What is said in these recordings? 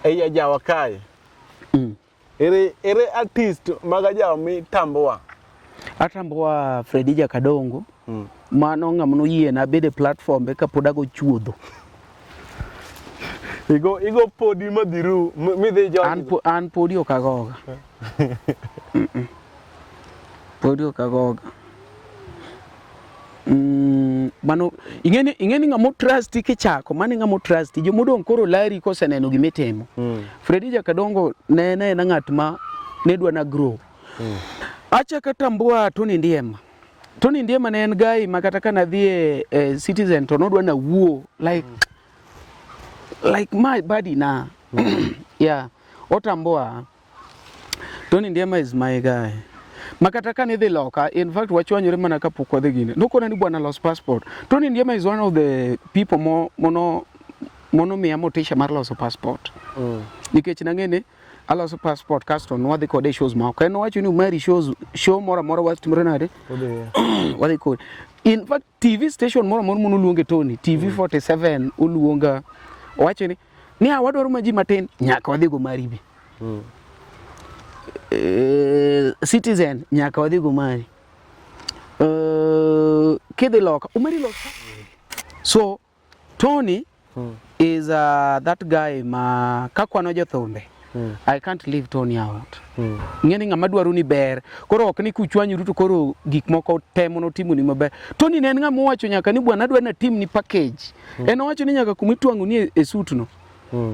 Eya jawa kae. Ere artist maga jawa mi tambua. Atambua Fredija Kadongo. Mano ng'amono yie na bede platform be kapodago chuodho. Igo podi madhiru midhi jogi. An podi okagoga. Podi okagoga. Mano ingeni ng'amo trust kichako mani ng'amo trust jomodong koro lari koseneno gimitimo. Fredija Kadongo ne ng'at ma nedwa na grow. Acha katambua Tony Ndiema. Tony Ndiema ne en guy makata kana dhie Citizen to nodwa na wuo like my body na. Yeah, otambua Tony Ndiema is my guy. Makata kana idhi loka, in fact wachwanyore mana kapok wadhi gine. Nokona ni bwana lost passport. Tony Ndiema is one of the people mono miya motisha mar loso passport. Nikech nang'ene aloso passport kasto nwadhi kode shows moko. En wacho ni umari show mora watimore nade. Wadhi kode. In fact TV station mora mono luonge Tony, TV47 uluonga. Wacho ni wadwaro maji matin nyaka wadhi go maribi. Citizen nyaka wadhi go mari. Kidhi loka umari loka. So Tony is that guy ma kakwano jothumbe. I can't leave Tony out. Ngeni ng'ama dwaro ni ber. Koro ok ni kuchwanyu to koro gik moko temo no timo ni maber. Tony ne en ng'ama wacho nyaka ni bwana dwa na team ni package. En wacho ni nyaka kumitwangu ni e suit no.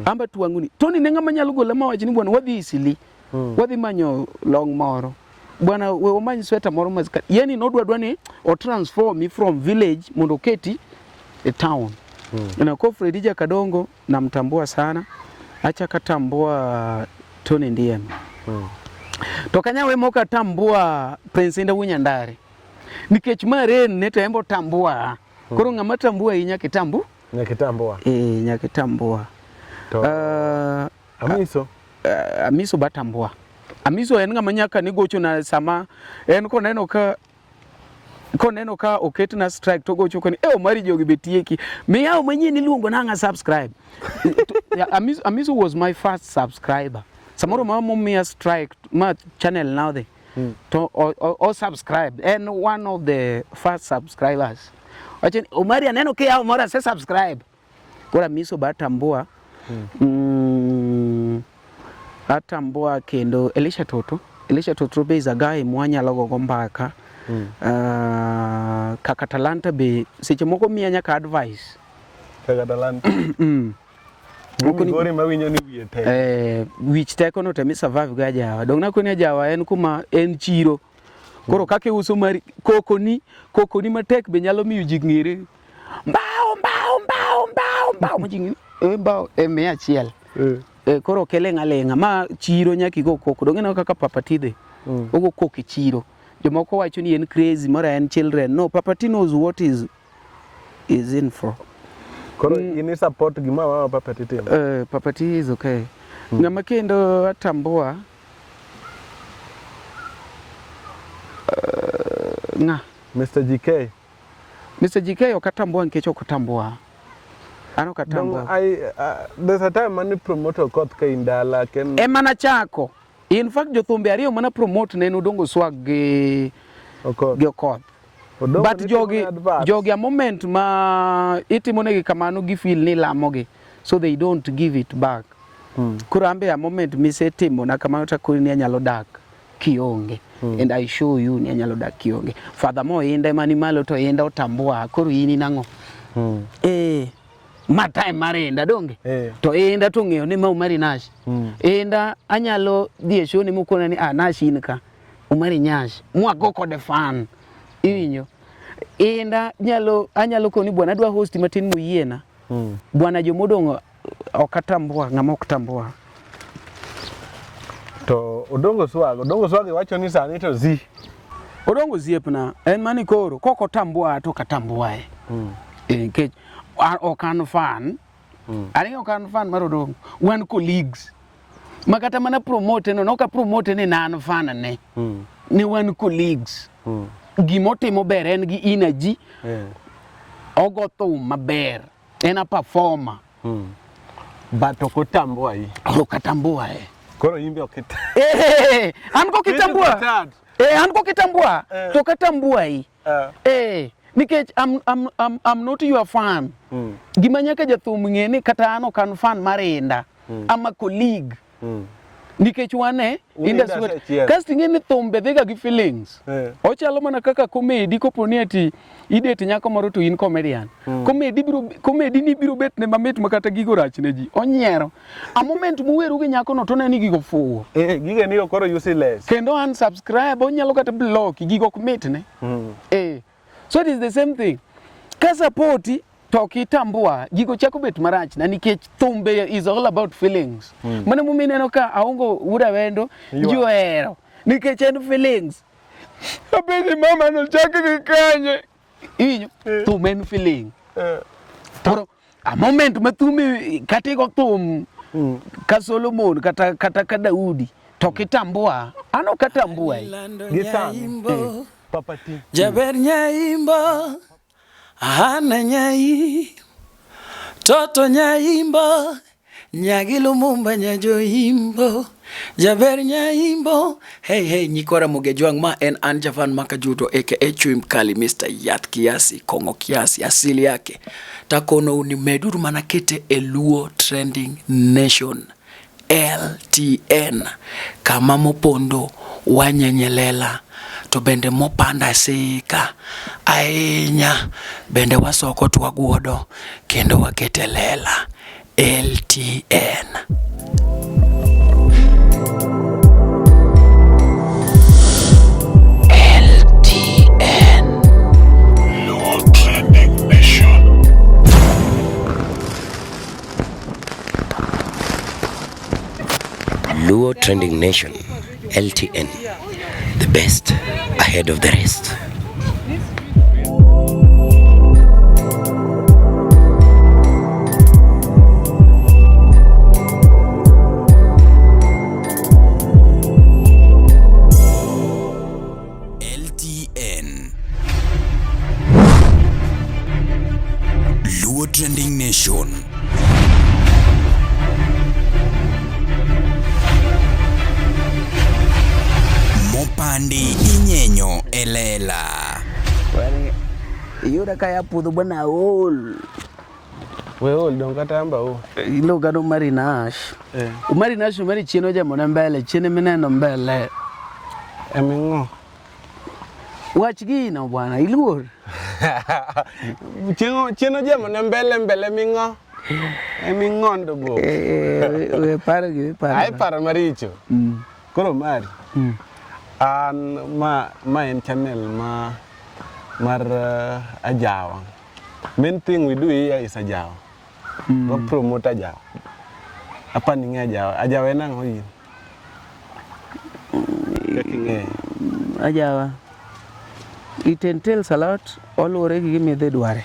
Amba twangu ni. Tony ne ng'ama nyalo gola ma wacho ni bwana wadhi isili. Wadhi manyo long moro. Bwana we omanyi sweater moro mazika. Yani nodwa ni o transform me from village mondo keti a town. Na kwa Fredija Kadongo namtambua sana. Acha katambua Tony Ndiema. Tokanya we moka tambua Prince Inda Wunyandare. Nikech mare neta embo tambua. Koro ng'ama tambua inya kitambu? Nyakitambua. Nyakitambua. Amiso. Amiso batambua. Amiso en ng'ama nyaka ni gocho na sama en koneno ka oket na strike to gocho koni mari jogi betieki miyaw manyien iluongo nanga subscribe. Amiso was my first subscriber. Samoro mama miya strike ma channel now there to or subscribe and one of the first subscribers. Wachen Omari aneno ke yaw mora se subscribe. Kora Amiso batambua. Atambua kendo Elisha Toto be is a guy mwanya logo gombaka. Kaka Talanta be seche moko miya nyaka advice. Kaka Talanta. Gori mawinyo ni wiye teko. Wich teko no temi survive ga jawa. Dong na koni jawa en kuma en chiro. Koro kake uso mari kokoni matek be nyalo miyo ji ng'ere. Mbao majingi mbao me achiel. Koro kelenga ma chiro nyaki go koko. Dong na kaka Papatide. Ogo koko chiro. Jomoko wacho ni en crazy mara en children. No, Papati knows what is in for. Koro ini support gima wa Papati timo. Papati is okay. Ng'ama kendo atambua Mr. GK. Mr. GK okatambua nkecho kutambua. Ano katambua. There's a time mani promoter koth ka indala ken. Mana chako. In fact jothumbe ariyo mana promote ne Odongo Swag gi Okoth. But jogi a moment ma itimonegi kamano gi feel ni lamogi, so they don't give it back. Kurambe a moment misetimo na kamano takuri ni anyalo dak kionge. And I show you ni anyalo dak kionge. Furthermore inda mani malo to inda otambua koro ini nango. Ma time marenda donge. To inda to ng'eyo ni ma umari nash. Inda anyalo dhie show ni mukona ni nash inka. Umari nyash. Mwago kode fan. Iwinyo. Inda anyalo koni bwana dwa host matin muyiena. Bwana jomodongo okatambua ng'ama okatambua. To Odongo Swag wacho ni sani to zi. Odongo ziepna en mani koro koko tambua to katambua Nkech okan fan. Ari okan fan mar Odongo. Wan colleagues. Makata mana promote no ka promote ni nan fan ne. Ni wan colleagues. Gimotimo ber en gi energy. Ogo thum maber. En a performer. But okotambua hii. Okatambua Koro imbe okita. Anko kitambua. Anko kitambua. To katambua hii. Nikech I'm not your fan. Gima nyaka jathum ng'e ni kata an ok an fan mar Inda. I'm a colleague. Nikech wane industry kasti ng'e ni thum be dhiga gi feelings. Ochalo mana kaka comedy kopo ni ati idate nyako moro to in comedian. Comedy ni biro bet ne mamit makata gigo rach ne ji. Onyiero. A moment muweru gi nyako no to ne ni gigo fuwo. Giga ni koro useless. Kendo unsubscribe onyalo kata block gigo ok mit ne. So it is the same thing. Ka support to kitambua gigo chako bet marach na nikech thumbe is all about feelings. Mana mumi neno ka aongo ura wendo juero nikech en feelings. Abedi mama no chako kikanye. Inyo thumbe en feeling. Toro a moment mathumi katego thum ka Solomon kata ka Daudi to kitambua ano katambua Gisang. Papati. Jaber nyaimba Ana nyai Toto nyaimba Nyagi Lumumba nyajoimbo Jaber nyaimbo Hey nyikora Mugejuang ma en Anjavan Makajuto aka Chui Mkali Mr. Yath Kiasi Kongo Kiasi asili yake Takono unimeduru manakete Luo Trending Nation LTN kama mopondo wanyenyelela to bende mopanda sika ahinya bende wasoko twaguodo kendo waketelela LTN. Luo Trending Nation. Luo Trending Nation LTN, the best ahead of the rest. LTN, Luo Trending Nation. Mopandi inyenyo elela. Yuda kaya pudho bana ol. We ol dong kata amba o. Ilo gado marinash. Marinash umari chino jamo na mbele, chine mineno mbele. Emingo. Wach gino bwana, iluor. Chino jamo na mbele mingo. Emingondo bo. We para. Ai para maricho. Koro mari. An ma en channel mar Ajawa. Main thing we do here is Ajawa. We promote Ajawa. Apa ninge Ajawa? Ajawa enang hoyin. Kakinge. Ajawa. It entails a lot. Olore gi midhe dware.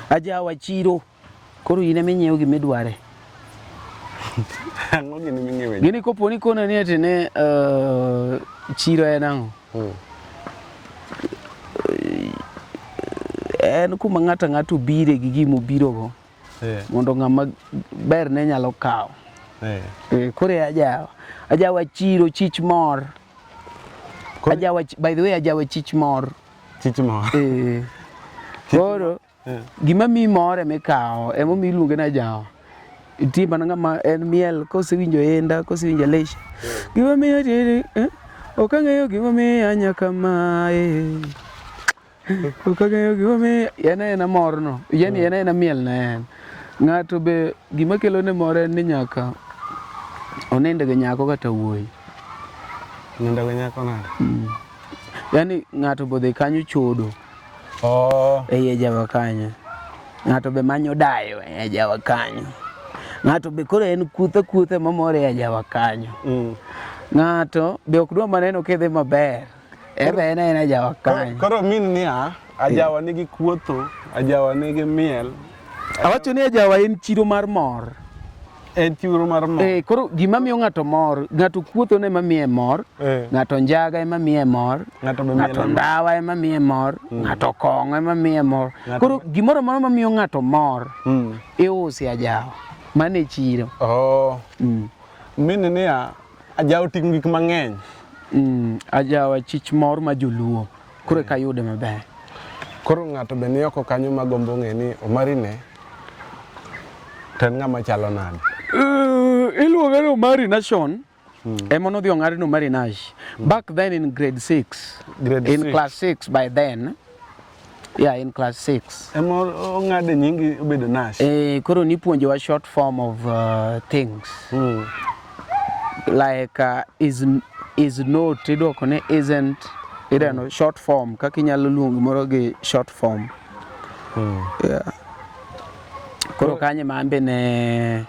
Ajawa chiro. Koro ine menyeo gi midware. Ngogi ni mingewe. Gini kopo ni kona ni atene chiro enang. En kuma ng'ato bire gi gimo biro go. Mondo ng'ama ber ne nyalo kawo. Kore Ajawa chiro chich mor. Ajawa, by the way, Ajawa chich mor. Chich mor. Koro gima mi mor eme kawo, emo mi iluonge na Ajawa. Iti mana ng'ama en miel kosewinjo enda, kosewinjo lesha. Gima mi okang'eyo gima mi anya kamae. Okang'eyo gima mi ena mor no. Yani ena miel na en. Ng'ato be gima kelo ne mor en ni nyaka onende gi nyako kata wuoyi. Nenda gi nyako nade? Yani ng'ato bodhe kanyo chodo. Ajawa kanyo. Ng'ato be manyo dayo Ajawa kanyo. Ng'ato be kore en kuthe mamore Ajawa kanyo. Ng'ato be ok dwa maneno kedhe maber. Ebe en Ajawa kanyo. Koro min niya, Ajawa nigi kuotho, Ajawa nigi miel. Awacho ni Ajawa en chiro mar mor. En chiro mar mor. Koro gima miyo ng'ato mor, ng'ato kuotho ne mamiye mor, ng'ato njaga ema miye mor, ng'ato ndawa ema miye mor, ng'ato kong'o ema miye mor. Koro gimoro amora mamiyo ng'ato mor, iusi Ajawa. mane chiro. Oh. Mine ni ajaw ting gik mang'eny. Ajawa chich mor ma joluo. Kure ka yude maber. Koro ng'ato be ni oko kanyo magombo ng'e ni Omari ne ten ng'ama chalo nade. Iluonge ni Omari Nation. Ema nodhi ong'ad ni Omari Nash. Back then in grade 6. In class 6 by then. Yeah, in class 6. Ema ong'ade nyingi obedo Nash. Koro nipuonjowa short form of things. Like is not, idwoko ne isn't, ideno short form, kaka inyalo luongo moro gi short form. Yeah. Koro kanye mambe ne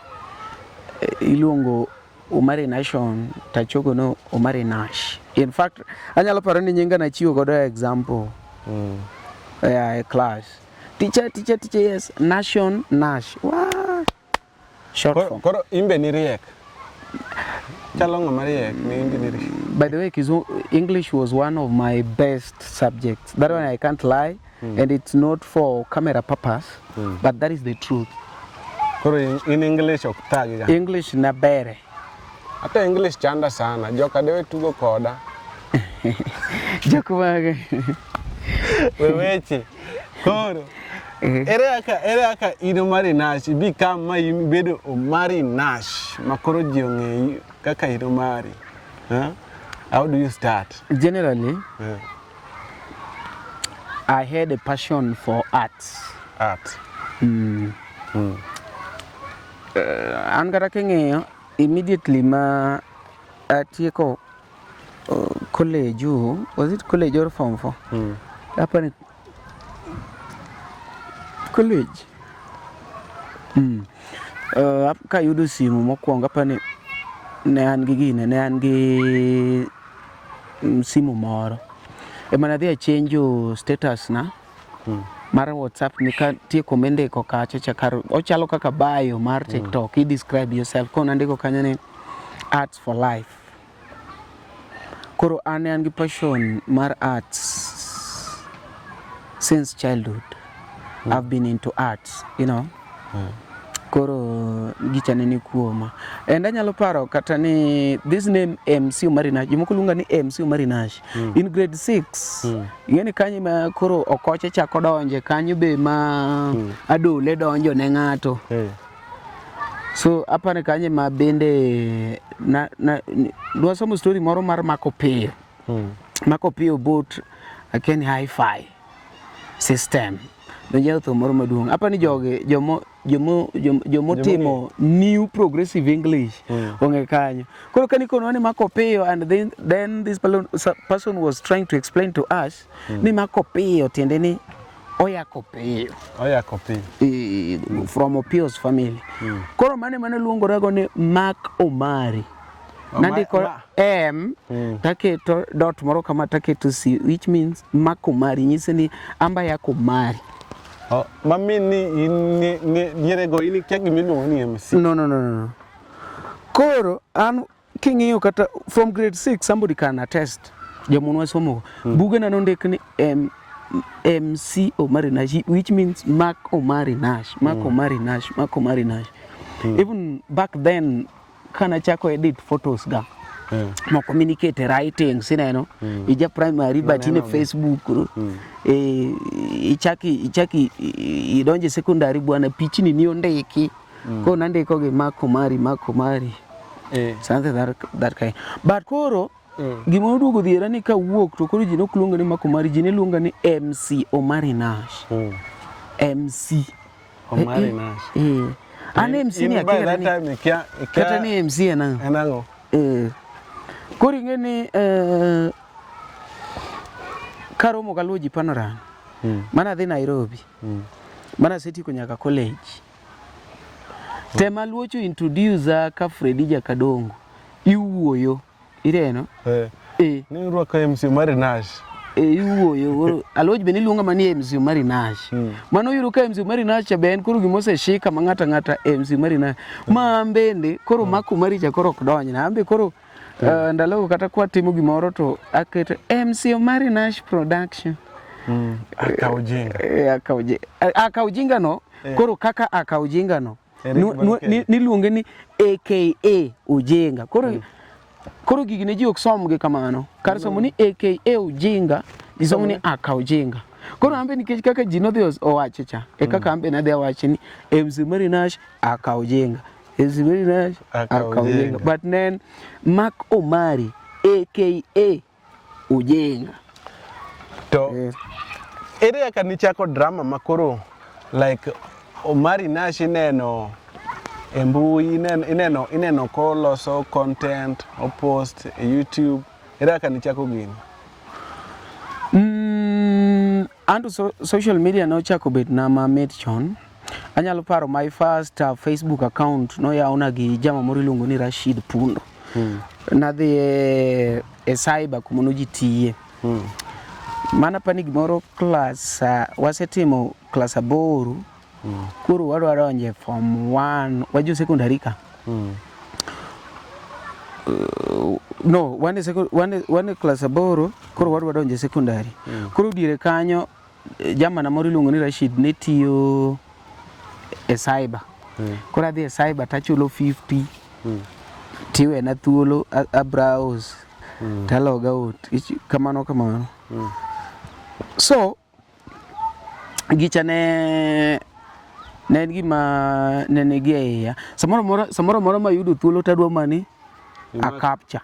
iluongo Omari Nation, tachogo no Omari Nash. In fact, anyalo paro ni nyinga na chiwo godo example. Yeah, class. Teacher, yes. Nation, Nash. Wow. Short form. Koro imbe ni riek. Chalo ng'ama riek ni imbe ni riek. By the way, English was one of my best subjects. That one I can't lie. And it's not for camera purpose, but that is the truth. Koro in English ok thagi ga. English na bere. Ata English chanda sana. Joka dewe tugo koda. Jokumage. Weweche. Koro. Ere aka in Omari Nash become ma bedo Omari Nash makoro ji ong'eyi kaka in Omari. How do you start? Generally, I had a passion for arts. Art. An kata king'iyo immediately ma atieko college, was it college or form 4? Hapana, college. Ka yudo simu mokwongo apani ne an gi simu moro. Ema nadhi achenjo status na mar WhatsApp ni ka tieko mendiko kacha chakar ochalo kaka bio mar TikTok. You describe yourself. Kono andiko kanyo ni arts for life. Koro an gi passion mar arts since childhood. I've been into arts, you know. Koro gichane ni kuoma. And anyalo paro kata ni this name MC Omari Nash. Jomoko luonga ni MC Omari Nash. In grade 6. Ingeni kanyo ma koro okoche chako donje kanyo be ma adole donjo ne ng'ato. So apane kanyo ma bende dwasomo story moro mar Marco Pio. Marco Pio bought a Ken Hi-Fi system. Donjo moro maduong'. Apani joge jomo timo new progressive English onge kanyo. Koro kani kono ni Marco Pio, and then this person was trying to explain to us ni Marco Pio tiende ni Oyako Pio. Oyako Pio. From Opio's family. Koro mane luongorego ni Mark Omari. Nandiko M taketo dot moro kama taketo C, which means Mark Omari, nyise ni amba yako Omari. Mami ni nierego ini kia gimiluongo ni MC. No. Koro an king'iyo kata from grade 6 somebody can attest. Jamunwa somo. Buge na nondik ni MC Omari Nash, which means Mark Omari Nash. Mark Omari Nash. Even back then kana chako edit photos ga. Mo communicate writing sineno ija primary but in Facebook ichaki idonje secondary bwana pichini ni ondeki ko nandiko ge Mark Omari something that kind. But koro gima oduogo dhiera ni ka wuok to koro ji nok luonga ni Mark Omari, ji ne luonga ni MC Omari Nash. MC Omari Nash. An MC ni akira ni kata ni MC enango. Koro ing'eni karomo galuoji Panorama. Mana dhi Nairobi. Mana setieko nyaka college. Tema luocho introduce ka Fredija Kadongo. Iwuoyo. Ireno? Ni ruako MC Omari Nash. Iwuoyo. Aluoji be niluonga mani MC Omari Nash. Mano yuro ka MC Omari Nash be en koro gimose shika ma ng'ata MC Omari Nash. Ma ambende koro Mark Omari cha koro ok donj na. Ambe koro ndalo kata kwa timo gimoro to aketo MC Omari Nash production. Akaujinga no. Koro kaka akaujinga no niluonge ni AKA ujinga. Koro gigi ne ji ok somgi kamano. Kar somo ni AKA ujinga, ji somo ni aka ujinga. Koro ambe nikech kaka ji nodhi owacho cha, kaka ambe nadhi awacho ni MC Marinash aka ujinga. MC Marinash aka ujinga. But then Mark Omari AKA ujinga. To ere kaka nichako drama makoro like Omari Nash ineno e mbui ineno ko loso content o post e YouTube, ere kaka nichako gini? Anto social media nochako bet na mamit chon. Anyalo paro my first Facebook account noyaona gi jama moro iluongo ni Rashid Pundo. Nadhi e cyber kuma noji tiye. Mana pani gimoro class wasetimo class 8. Koro wadwaro donje form 1 wajo secondary ka. No, one class 8 koro wadwaro donje secondary. Koro dire kanyo jama na moro iluongo ni Rashid ne tiyo e cyber. Koro adhi e cyber tachulo 50. Tiwe na thuolo a browse. Taloga out. Kamano. So gicha ne gima nene gia samoro moro mayudo thuolo tadwa mani a capture.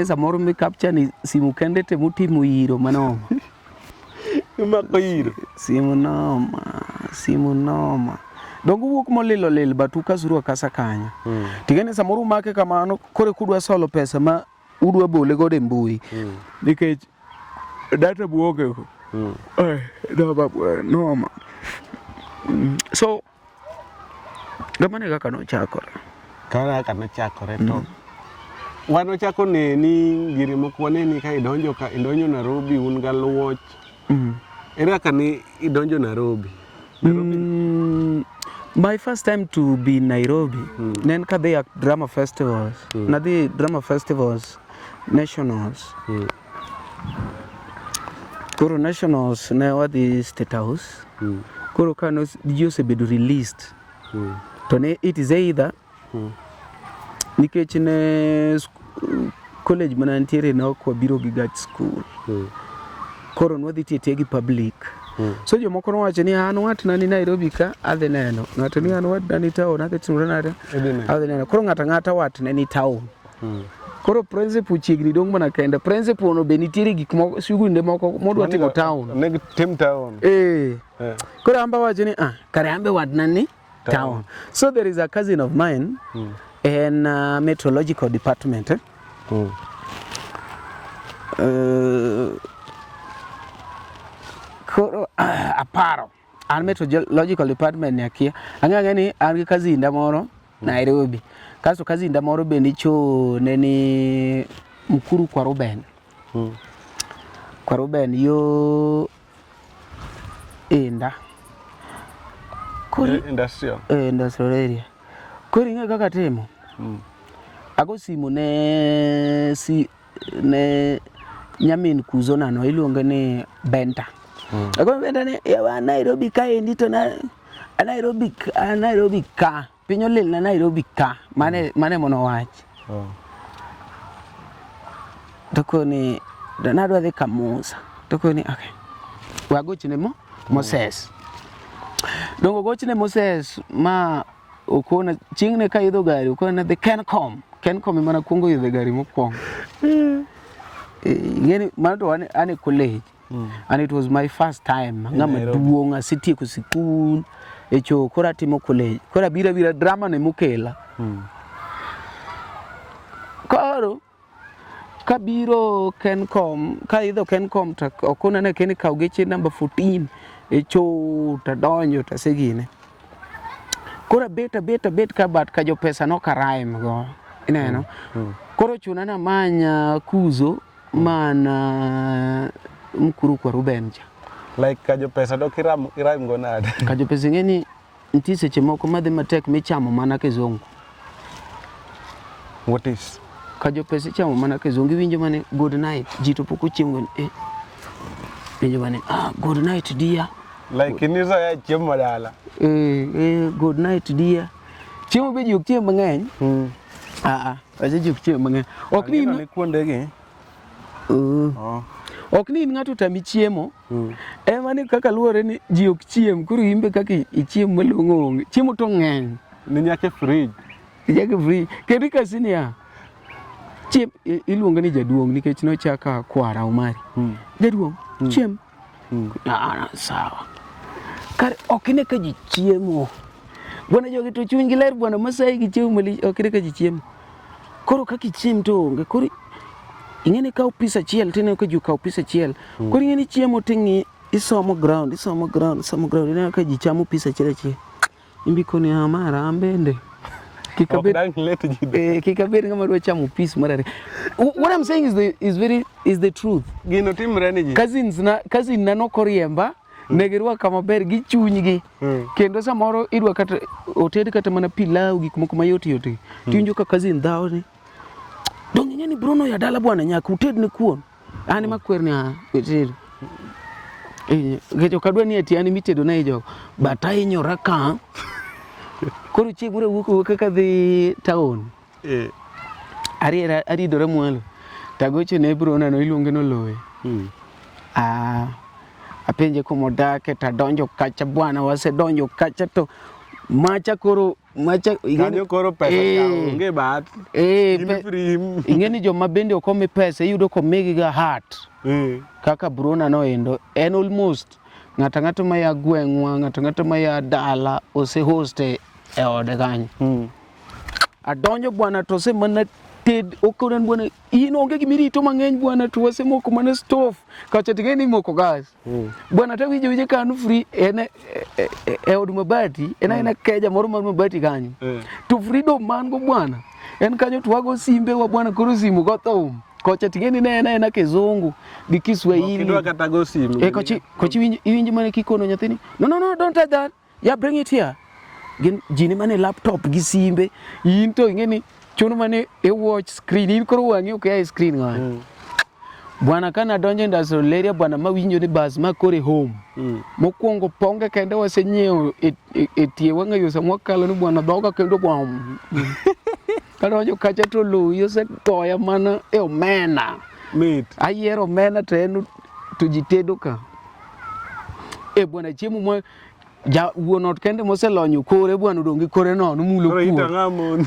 Samoro mi capture ni simu kende te mutimo iro mano. Mako iro. Simu noma. Dongo wuok molilo batuka zuru kasa kanya. Tigene samoro make kamano kore kudwa solo pesa ma udwa bole gode mbui. Nikech data buoge ko. Noma. So gamane kaka nochakore. Kaka nochakore to. Wano chako ni giri mokwane ni ka idonjo Nairobi un galuoch. Ere kaka ni idonjo Nairobi? My first time to be in Nairobi, nen kadhi at drama festivals. Nadhi drama festivals, nationals. Koro nationals ne wadhi State House. Koro kano ji osebedo released. To ne it is either nikech ne college mana ntiere na ok wabiro gi gach school. Koro nwadhi tiye gi public. So jomoko nowacho ni an watna ni Nairobi ka adhi neno. Ng'ato ni an watna ni town adhi timore nade? Adhi neno. Koro ng'ata watne ni town. Koro principal chiegni dong mana kende. Principal no be nitiere gik moko shugunde moko modwa timo town. Ne tim town. Koro amba wacho ni kare ambe watna ni town. So there is a cousin of mine in meteorological department. Koro aparo an meteorological department ni akia ang'ang'e ni an gi kazinda moro Nairobi. Kaso kazinda moro be nicho neni Mkuru kwa Ruben. Kwa Ruben yo Inda. Kuri Industrial. Industrial area. Kuri ng'e kaka timo. Ago simu ne nyamin kuzona no iluonge ni Benta. Ago Benta ni ya Nairobi ka endi to na Nairobi ka pinyo lil na Nairobi ka mane mono wach. Toko ni danadwa dhi kamusa. Toko ni okay. Wagochne Moses. Dongo gochne Moses ma okona chingne ka idho gari okona the Kencom mana kuongo idho gari mokwongo. Ngeni mano ane college. And it was my first time ngama duong asitieko sikul echo kora timo college. Kora bira drama ne mukela. Koro kabiro Kencom ka idho Kencom ta okona ne keni kaw geche number 14 echo ta donjo ta segine. Kora bet ka bat ka jo pesa no karaim go ineno. Koro chuna na manya kuzo mana Mkuru kwa Ruben cha. Like kajo pesa do kiraim go nade. Kajo pesa ngeni nti seche moko madhi matek michamo mana kizungu. What is? Kajo pesa chamo mana kizungu winjo mane good night jito poko chiemo winjo mane good night dear. Like inizo ya chiemo dala. Good night dear. chiemo be ji ok chiem mang'eny. Aja ji ok chiem mang'eny. Ok ni kuondegi. Ok ni ng'ato tami chiemo. Ema ni kaka luwore ni ji ok chiem, koro imbe kaka ichiem malong'o onge. Chiemo to ng'eny. Ni nyaka fridge. Nyaka fridge. Kendo kasini ya. Chiem iluongo ni jaduong' nikech nochaka kwara Omari. Jaduong' chiem. Sawa. Kare ok ine ka ji chiemo. Bwana jogi to chuny gi ler bwana Masai gi chiemo mali ok ine ka ji chiemo. Koro kaka ichiem to onge. Koro ing'eni kaw pisa achiel tine ka ji kaw pisa achiel. Koro ing'eni chiemo ting'i isomo ground. Ine ka ji chamo pisa achiel. Imbi koni amara ambende. Kikabed ngama dwa chamo piece marare. What I'm saying is the truth. Gino timre ni ji. Cousin na nokoriemba. Negirwa kama ber gi chunygi. Kendo samoro idwa kata oted kata mana pilau gik moko mayot yot. Tiwinjo ka cousin dhao ni. Dong ing'eni Bruno ya dala bwana nyaka uted ne kuon. Ani makwer ni weted. Gejo kadwa ni ati ani mitedo na ijo. Bata inyora ka. Koro chieng' moro wuok ka dhi town. Ari dore mwalo. Tagoche ne Bruno no iluonge no loye. Apenje komodake tadonjo kacha bwana wasedonjo kacha to macha kanyo koro pesa onge bat ing'eni joma bende okome pesa iyudo komigi ga hat kaka Bruno no endo en almost ng'ato maya gweng'wa ng'ato maya dala ose hoste e ode kanyo adonjo bwana to se mana ted okonan bwana in onge gimirito mang'eny bwana to wase moko mana stove kacha ting'eni moko gas bwana to winjo kanu free ene e od mabati ena keja moro mar mabati kanyo to freedom man go bwana en kanyo twago simbe wa bwana koro simu go thum kocha ting'eni ne ena kizungu gi Kiswahili kidwa kata go simu kochi iwinjo mana kikono nyathini no don't touch that yeah bring it here gin jini mane laptop gi simbe in to ing'eni chuno mane e watch screen in koro wang'i ok ya screen ng'ani bwana kana donjo industrial area bwana mawinjo ni bus ma kore home mokwongo ponge kende wasenyiewo e tie wang'a yo samwa kalo ni bwana dhoga kendo bwana kadonjo kacha to loyo se toya mana e omena mit ayiero omena to en to jitedo ka bwana chiemo mo wuon ot kende moselonyo kore bwana odongi kore no mulo kuo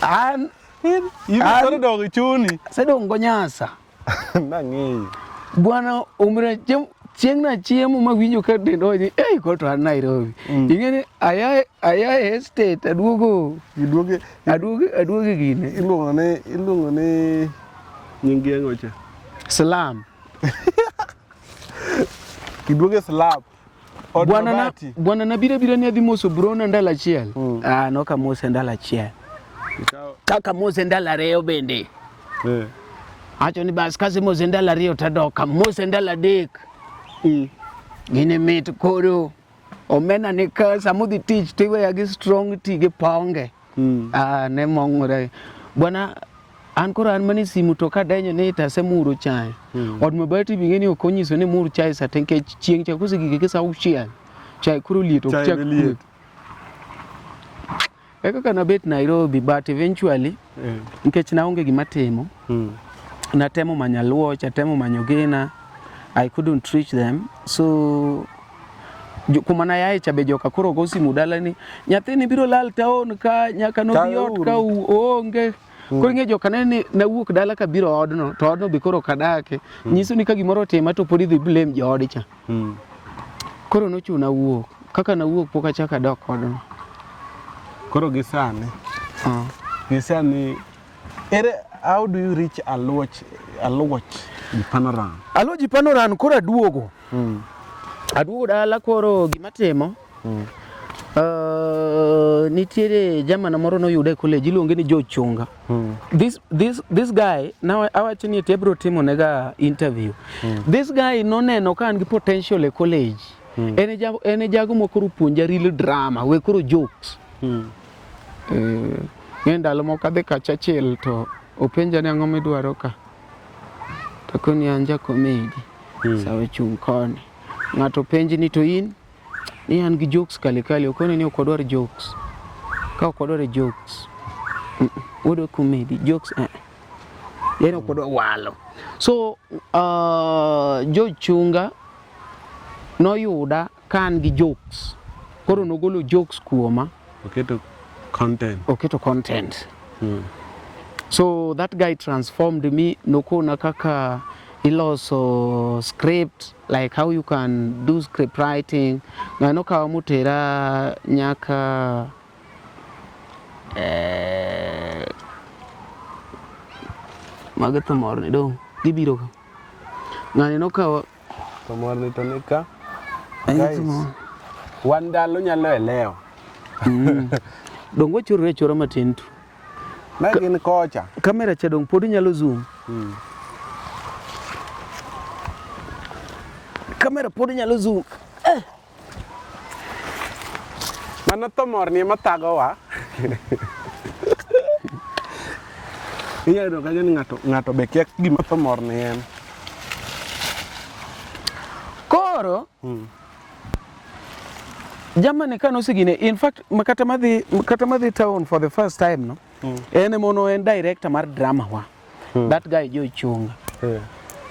an koro dog chuni sedong go nyasa nang'eyo bwana umre chieng' na chiemo mawinjo ka dendo ni ko to an Nairobi ing'eni aya estate aduogo gine iluongo ne nyingi ang'ocha Salam kiduoge slab bwana na bira ni adhi moso Bruno ndala achiel noka mose ndala achiel kaka mose ndala ariyo bende acho ni bas kasi mose ndala ariyo tadoka mose ndala adek gine mit koro omena ni ka samudhi tich tiweya gi strong tea gi ponge ne mong'ore bwana an koro an mani simu to kadenyo ni tasemuro chai od mabati bing'eni ok onyiso ni mur chai sa tenkech chieng' cha kosegike ki sa auchiel chai koro liet ok chak liet kaka nabet Nairobi but eventually nikech naonge gima timo natemo manyo Aluoch atemo manyo Gina I couldn't reach them so kuma na yae chabe joka koro go simu dala ni nyathini biro lal taon ka nyaka no biot ka onge koro ng'e joka ne nawuok dala ka biro odno to odno be koro kadake nyiso ni ka gimoro tima to podi dhi blame joodi cha koro nochuna wuok kaka nawuok pok achaka dok odno koro gisani how do you reach Aluoch Panoran? Aluoch Panoran koro aduogo dala koro gimatimo nitiere jamana moro noyude college iluonge ni Joe Chunga this guy now awacho ni tebro timo nega interview this guy noneno ka an gi potential e college ene jago mokoro puonja real drama we koro jokes ndalo moko adhi kacha chiel to openja ni ang'o midwaro ka to koni anja comedy sawa chung koni ng'ato penji ni to in ni an gi jokes kali okoni ni ok odwar jokes ka ok wadwaro jokes, wadwaro comedy, jokes yani ok wadwaro walo. So George Chunga noyuda ka an gi jokes, koro nogolo jokes kuoma, Oketo content. So that guy transformed me, nokona kaka iloso script, like how you can do script writing. Ngano kawa mutera nyaka magato morni dong gibiro ka ngani no kawa to morni to nika guys wan ndalo nyalo elewo dong wachore matin tu na gin kocha kamera cha dong pod nyalo zoom kamera pod nyalo zoom mano to morni mathagowa iyudo kanyo ni ng'ato be kia gima to morni en koro jamani kanosigine, in fact kata madhi town for the first time no en mono en director mar drama wa that guy George Chunga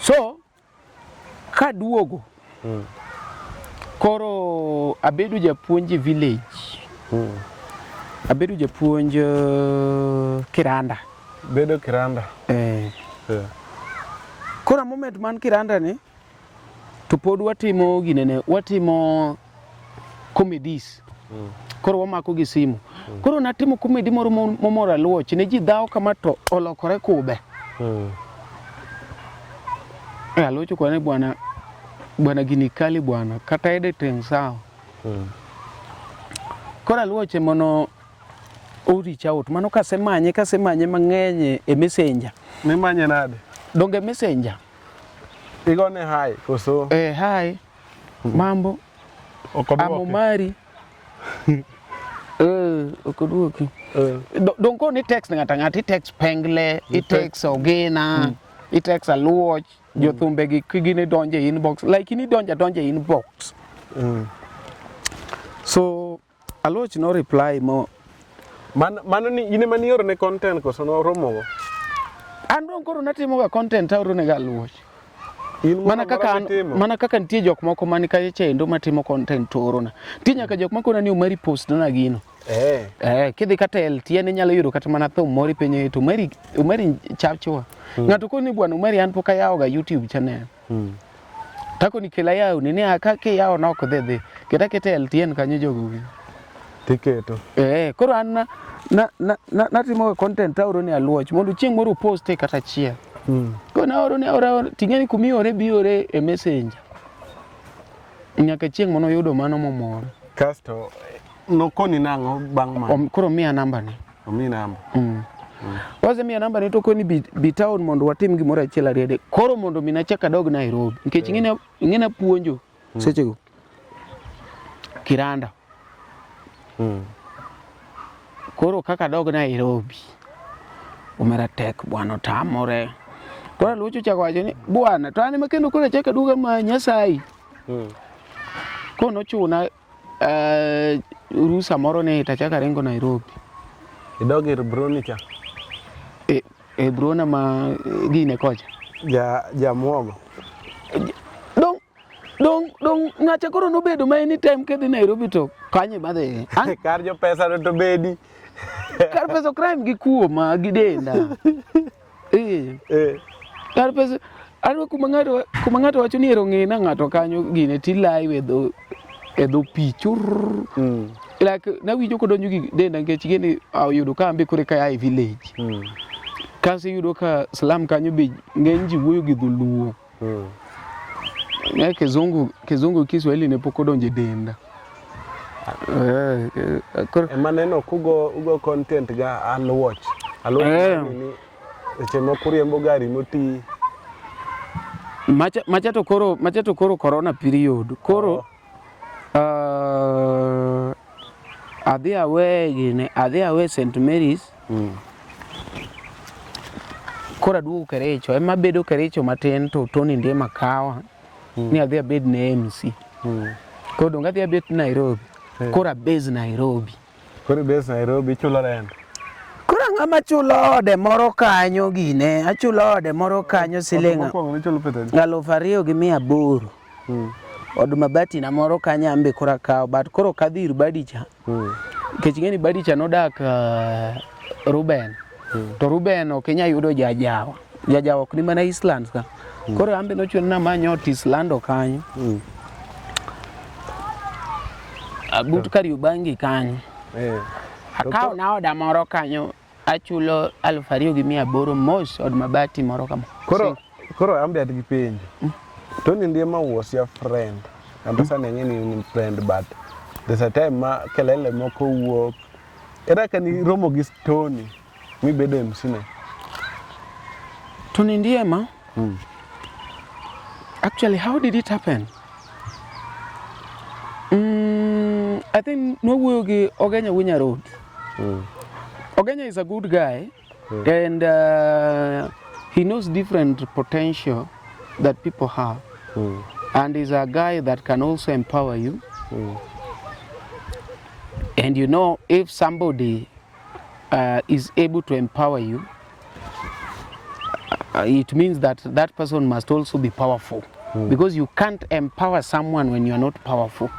so kaduogo koro abedo japuonj village abedo japuonj Kiranda bedo Kiranda koro moment man Kiranda ni to pod watimo ginene, watimo comedies koro wamako gi simu koro natimo comedy moro momora luoch ne ji dhaw kama to olokore kube alocho kwa ne bwana gini kali bwana kata editing sawa koro aluoche mono reach out mano kasemanye mang'eny e messenger nimanye nade donge messenger igone hi koso hi mambo amomari okoduoki don't go ni text ngata i text pengle i text ogena i text aluoch jothumbe gi kigine donje inbox like ni donje inbox so aluoch no reply mo mano ni ine mani oro ne content koso no romo an don koro natimo ga content aoro ne ga aluoch mana kaka nitie jok moko mani kae chendo matimo content torona nitie nyaka jok moko nani umari post na gino kidhi kata LTN inyalo yudo kata mana thum moro penyo to umari chapchwa ng'ato koni bwana umari an poka yawo ga YouTube channel tako ni kila yao nini akake yao na ok dhedhe keta LTN kanyo jogo tiketo koro an natimo content aoro ne aluoch mondo chieng' moro post kata chiel kona oro ne tingeni kumiore biore e messenger nyaka chieng' mono yudo mano momoro kasto nokoni nango bang' ma koro miya namba ni omi namba wase miya namba ni to koni bi town mondo watim gimoro achiel ariyo koro mondo mina chaka dog Nairobi nikech ing'ena puonjo sechego Kiranda koro kaka dog Nairobi umera tek bwana tamore koro lucho chako wacho ni bwana to an makendo koro chaka duga ma Nyasaye kono chuna rusa moro ne tachaka rengo Nairobi idogir broni cha brona ma gine kocha ja muogo dong ng'acha koro nobedo ma anytime kedhi Nairobi to kanye badhe kar jo pesa to bedi kar pesa crime gi kuo ma gi denda kar pesa arwa kuma ng'ato wacho ni ero ng'ina ng'ato kanyo gine tilai e dho pichur like nawinjo kodonjo gi denda nikech gini ayudo ka ambe kore ka ai village kasi yudo ka slam kanyo be ng'eny ji wuoyo gi dholuo Kizungu Kiswahili ne pok odonje denda maneno kugo content ga aluoch ni chemo kuriembo gari moti macha to koro corona period koro adhi awe St Mary's koro aduogo Kericho ema bedo Kericho matin to Tony ndiye makawa ni adhi abed na MC koro dong adhi abed Nairobi koro abase Nairobi Koro bes Nairobi chulo rent. Koro ng'ama chulo ode moro kanyo gine, achulo ode moro kanyo siling' Mokwongo ni chulo pesa. 2,800. Od mabati na moro kanyo ambe koro akawo, but koro kadhi ir badicha. Nikech ing'eni badicha nodak Ruben. To Ruben ok inya yudo jajawa. Jajawa ok ni mana Eastlands ka. Koro ambe nochuno na manyo ot Eastlando kanyo. But Kariobangi kanyo. Akawo na oda moro kanyo, achulo 2,800 mos od mabati moro kama. Koro ambe adgi penjo. Tony Ndiema was your friend. Ambasa nengeni friend, but there's a time ma kelele moko wuok. Era kani romo gi Tony. Mi bedo MC ne. Tony Ndiema? Actually, how did it happen? I think no wuogi Ogenya Winya Road. Ogenya is a good guy, and he knows different potential that people have, and he's a guy that can also empower you. And you know, if somebody is able to empower you, it means that that person must also be powerful, because you can't empower someone when you are not powerful.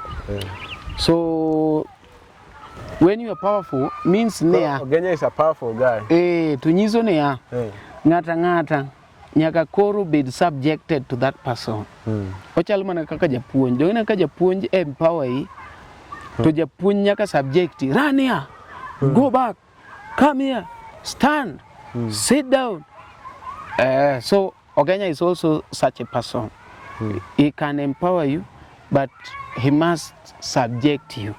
So when you are powerful means Ogenya is a powerful guy. Tunyiso niya ng'ata nyaka koro bed subjected to that person. Ochalo mana kaka japuonj. Dong'ina ka japuonj empower yi, to japuonj nyaka subject. Run here, go back, come here, stand, sit down. So Ogenya is also such a person. He can empower you, but he must subject you.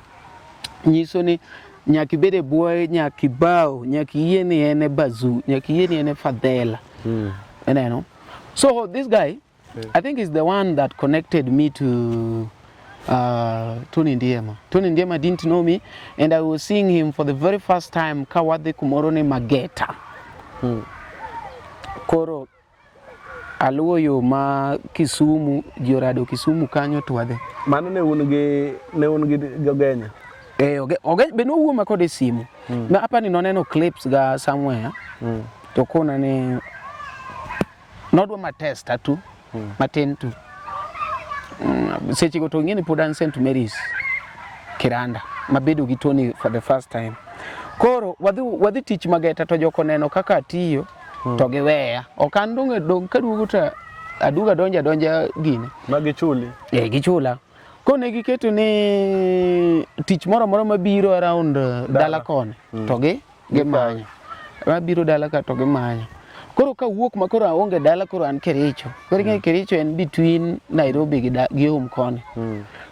Nyiso ni nyaki bede boy, nyaki bao, nyaki yeni ene bazu, nyaki yeni ene fadela. And I know. So this guy, I think is the one that connected me to Tony Ndiema. Tony Ndiema didn't know me, and I was seeing him for the very first time Kawadhe Kumorone Mageta. Koro aluoyo ma Kisumu, Jorado Kisumu kanyo tuwadhe. Mano ne un gi Ogenya. Ogenya be nowuo ma kode simu. Ma hapa ni noneno clips ga somewhere. To kona ni nodwa matesta tu, matin tu. Seche go to ng'eni pod an St. Mary's Kiranda, mabedo gi Tony for the first time. Koro wadhi tich Mageta to joko neno kaka atiyo, to giweya. Ok an dong kaduogo to aduga donja gine. Ma gichuli? Gichula. Kone giketo ni tich moro mabiro around dala kone, to gimanyo. Mabiro dala ka to gimanyo. Koro ka wuok ma koro aonge dala, koro an Kericho. Koro Kericho en between Nairobi gi home kone.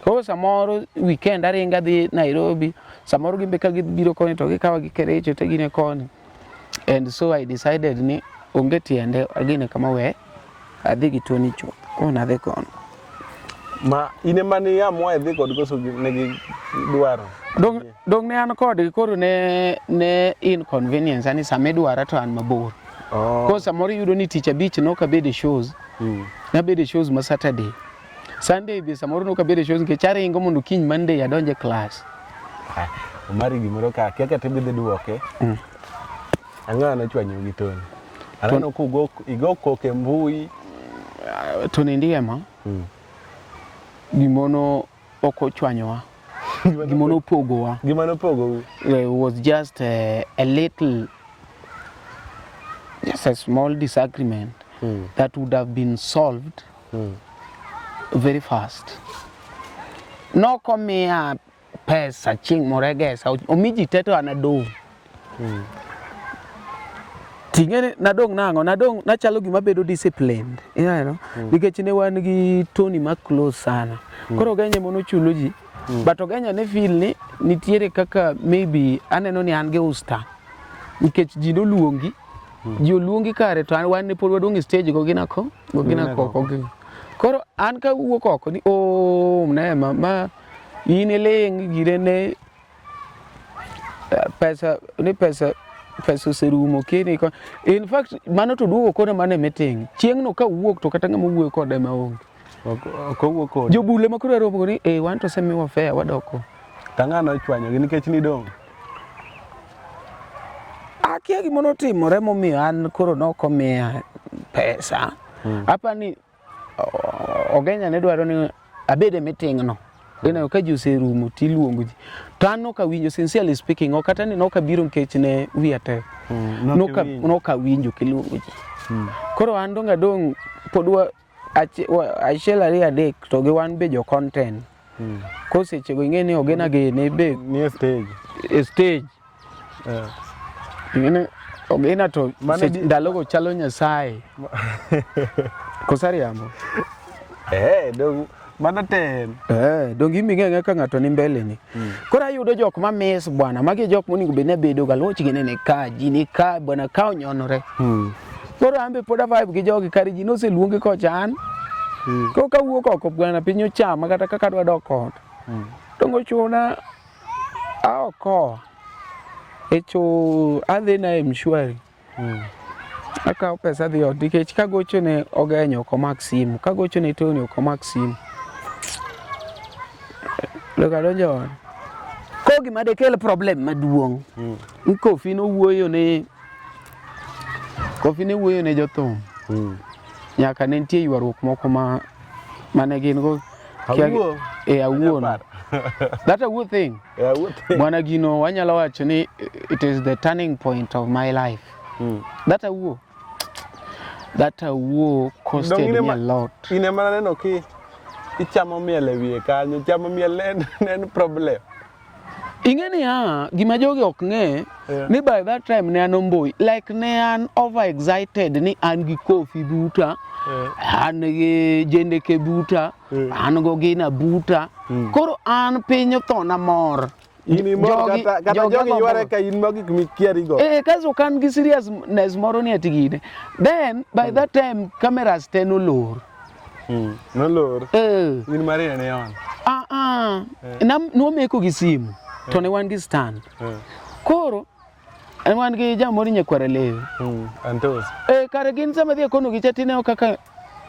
Koro samoro weekend aringa dhi Nairobi, samoro gimbe ka gibiro kone to gikawa gi Kericho te gine kone. And so I decided ni onge tiende agine kama we adhi gi Tony chuth. Koro nadhi kono. Ma ine mani amua dhi kod koso negi dwaro? Dong ne an kod koro ne inconvenience, ani same dwara to an mabor. Koro samoro yudo ni tich abich noka bede shows. Na bede shows ma Saturday. Sunday be samoro noka bede shows ke chare ingo mondo kiny Monday adonje class. Omari gimoro ka kaka tebidhi duoke. Ang'o na chwanyo gi Tony. Anano ku igo koke mbui. Tony Ndiema. Gimono oko chwanyowa. Gimono pogowa. Gimono pogo? It was just a little, just a small disagreement that would have been solved very fast. No come here pesa ching moregesa omiji teto anadong. Tingene nadong nango nachalo gima bedo disciplined, you know, nikech ne wan gi Tony ma close sana. Koro Ogenya mono chulo ji, but Ogenya ne feel ni nitiere kaka maybe aneno ni an ge usta, nikech ji no luongi, ji oluongi kare to wan ne pod wadong stage go gina koko. Koro an ka wuok oko ni Neema ma in eleng gire ne pesa serumo kene. In fact mano to duogo kone mane meeting chieng no ka wuok to kata ngama wuoyo kode maonge ko wuok kode jobule makoro romo ni wan to semi wa fair wadoko tangano chwanyo nikech ni dong akia gima notimore momiyo an koro nokomiya pesa. Apa ni ogenya ne dwaro ni abede meeting no. Ina ka ji oserumo tiluongo ji. To an nokawinjo, sincerely speaking, ok kata ni nokabiro nikech ne wiya tek. Nokawinjo kiluongo ji. Koro an dong' pod achiel ariyo adek to gi wan be jo content. Kosechego ing'e ni ogena gene be ni stage. Ing'e ogena to ndalogo chalo Nyasaye. Kosariambo. Dong mana ten. Dong iming'e ka ng'ato ni mbele ni. Koro ayudo jok ma mes bwana, magi jok monego bed ni bedo ga loch gine ne ka ji ni ka bwana ka onyonore. Koro ambe poda vibe gi jogi kari ji noseluongi kochan. Ko kawuok oko bwana piny ochama kata kaka dwa dok ot. Dongo chuna oko. Echo adhi na mshwari. Akaw pesa dhi ot nikech kagocho ne ogenyo komak simu, kagocho ne Tony okomak simu. Loka donjo. Ko gima de kel problem maduong'. Kofi no wuoyo ne jothum. Nyaka ne nitie ywaruok moko mane gin go awuon. That a good thing. Bwana gino wanyalo wacho ni it is the turning point of my life. That a war costed me a lot. Ine mana neno ki ichamo miel e wiye kanyo, chamo miel en problem. Ingeni gima jogi ok ng'e ni by that time ne an omboi, like ne an over excited ni an gi Kofi buta, an gi Jendeke buta, an go Gina buta. Koro an piny othona mor. Ini mor kata jogi yware ka in mogik mikiari go. Kaso kan gi seriousness moro ni atigide. Then by that time cameras te nolor. Nolor. In Maria ne on. Nomeko gi simu. To ne wan gi stand. Koro en wan gi jamori nyakwara lewe. Antos. Kare gin sama dhi kono gi chatine kaka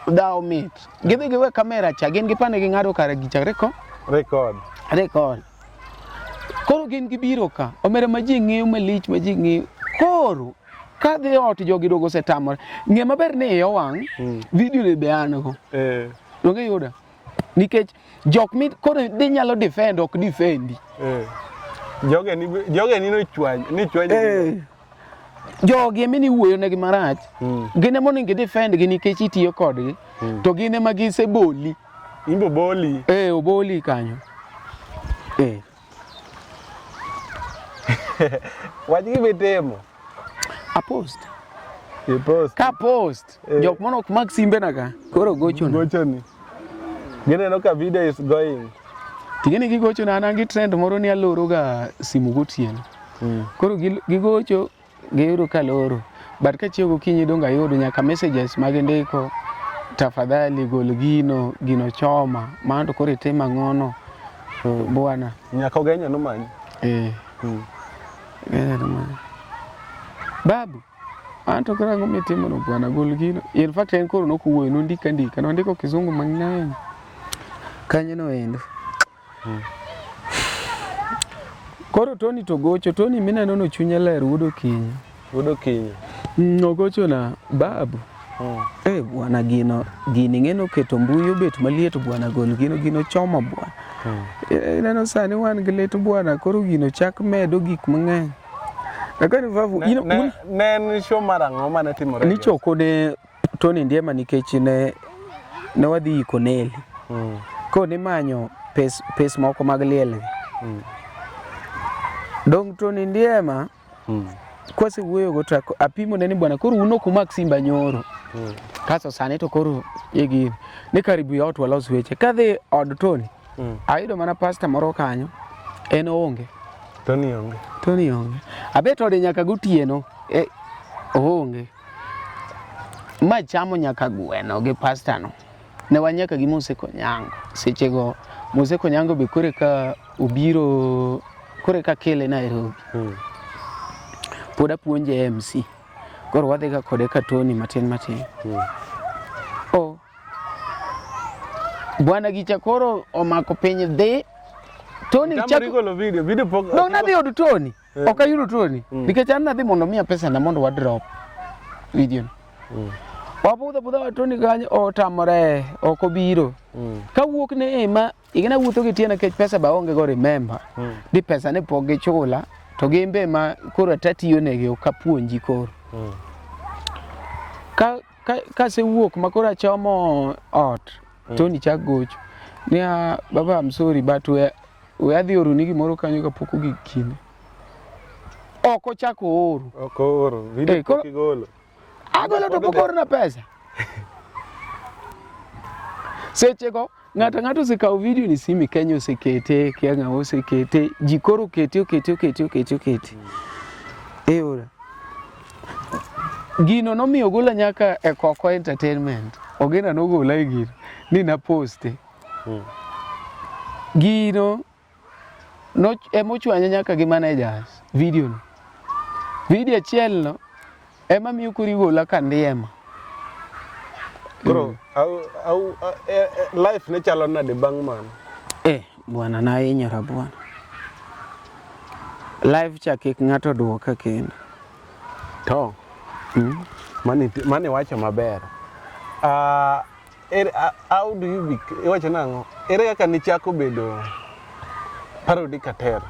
daw mit. Gidhi giwe kamera cha gin gipane gi ng'ado kare gichakre ko record. Koro gin gibiro ka. Omera ma ji ng'eyo malich ma ji ng'eyo. Koro ka dhi ot jogi dogo setamore. Ng'e maber ni iyo wang' video ne be an go. Donge yuda. Nikech jok mit koro di nyalo defend ok defendi. Jogi no chwany. Jogi emi ni wuoyo negi marach. Gine monego defend gi nikech itiyo kodgi. To gine ma gise boli. Imbo boli. Oboli kanyo. Wach gi betemo. Apost. Ka post. Jok mono ok mag simbe na ka. Koro gochoni. Gine no ka video is going. Tigene gigocho na an gi trend moro ni aloro ga simu gotieno. Koro gigocho giyudo kaloro. But ka chiego kinyi donga yudo nyaka messages mag ndiko. Tafadhali gol gino choma. Mando koro itema ng'ono. Bwana. Nyaka ogenya no manyi. Babu. Anto kora ngomitimo no bwana gol gino. In fact en koro nokuwoyo nondiko kizungu mang'eny. Kanyo no endo. Koro Tony to gocho. Tony mineno no chunye ler wuodo kinyo. Ogocho na babu. Bwana gini ng'eno keto mbuyo bet maliet bwana gol gino choma bwana. Neno sani wan gi lit bwana koro gino chak medo gik mang'eny. Lakini vavu ne show marang'o mane timore. Ni choko ne Tony Ndiema nikech ne wadhi iko Neli. Ko ni manyo pes moko mag liel. Dong Tony Ndiema kwase wuoyo go to apimo ne ni bwana koro uno kumak simba nyoro. Kaso sane to koro yegi ni karibu ya watu walos weche kadhi od Tony. Ayudo mana pasta moro kanyo en onge. Tony onge. Abet ode nyaka gotieno onge. Ma chamo nyaka gweno gi pasta no. Ne wanyaka gi Mose Konyango. Sechego Mose Konyango be kore ka obiro kore ka kele Nairobi. Poda puonje MC. Koro wadhi ga kode ka Tony matin. Bwana gicha koro omako piny dhi. Tony chako video pok. No nadhi od Tony. Ok ayudo tuoni. Nikech an nadhi mondo miya pesa na mondo wa drop video. Wabudho wa Tony kanyo otamore ok obiro. Kawuok ne ema igena wuotho gi tiena kech pesa ba onge go remember. Di pesa ne pok gichula to gimbe ma koro atatiyo negi ok apuonji koro. Ka se wuok makoro achomo ot Tony chak gocho. Nia baba I'm sorry but we adhi oro ni gimoro kanyo kapok ogik kinde. Ok ochako oro. Ok oro. Video pok igolo. Agolo to pok oro na pesa. Sechego ng'ato osekawo video ni simi Kenya osekete, kia ng'awo osekete, ji koro okete. Ora. Gino nomiyo gola nyaka e Koko Entertainment. Ogena nogola e gino ni na poste. Gino no emochwanya nyaka gi managers video no. Video achiel no ema miyo kuri gola kandiema. Bro, life ne chalo nade bang' man? Bwana na hinyora bwana. Life chakik ng'ato duoka kendo. To. Mane wacho maber. How do you iwacho nang'o? Ere kaka nichako bedo parody Katera?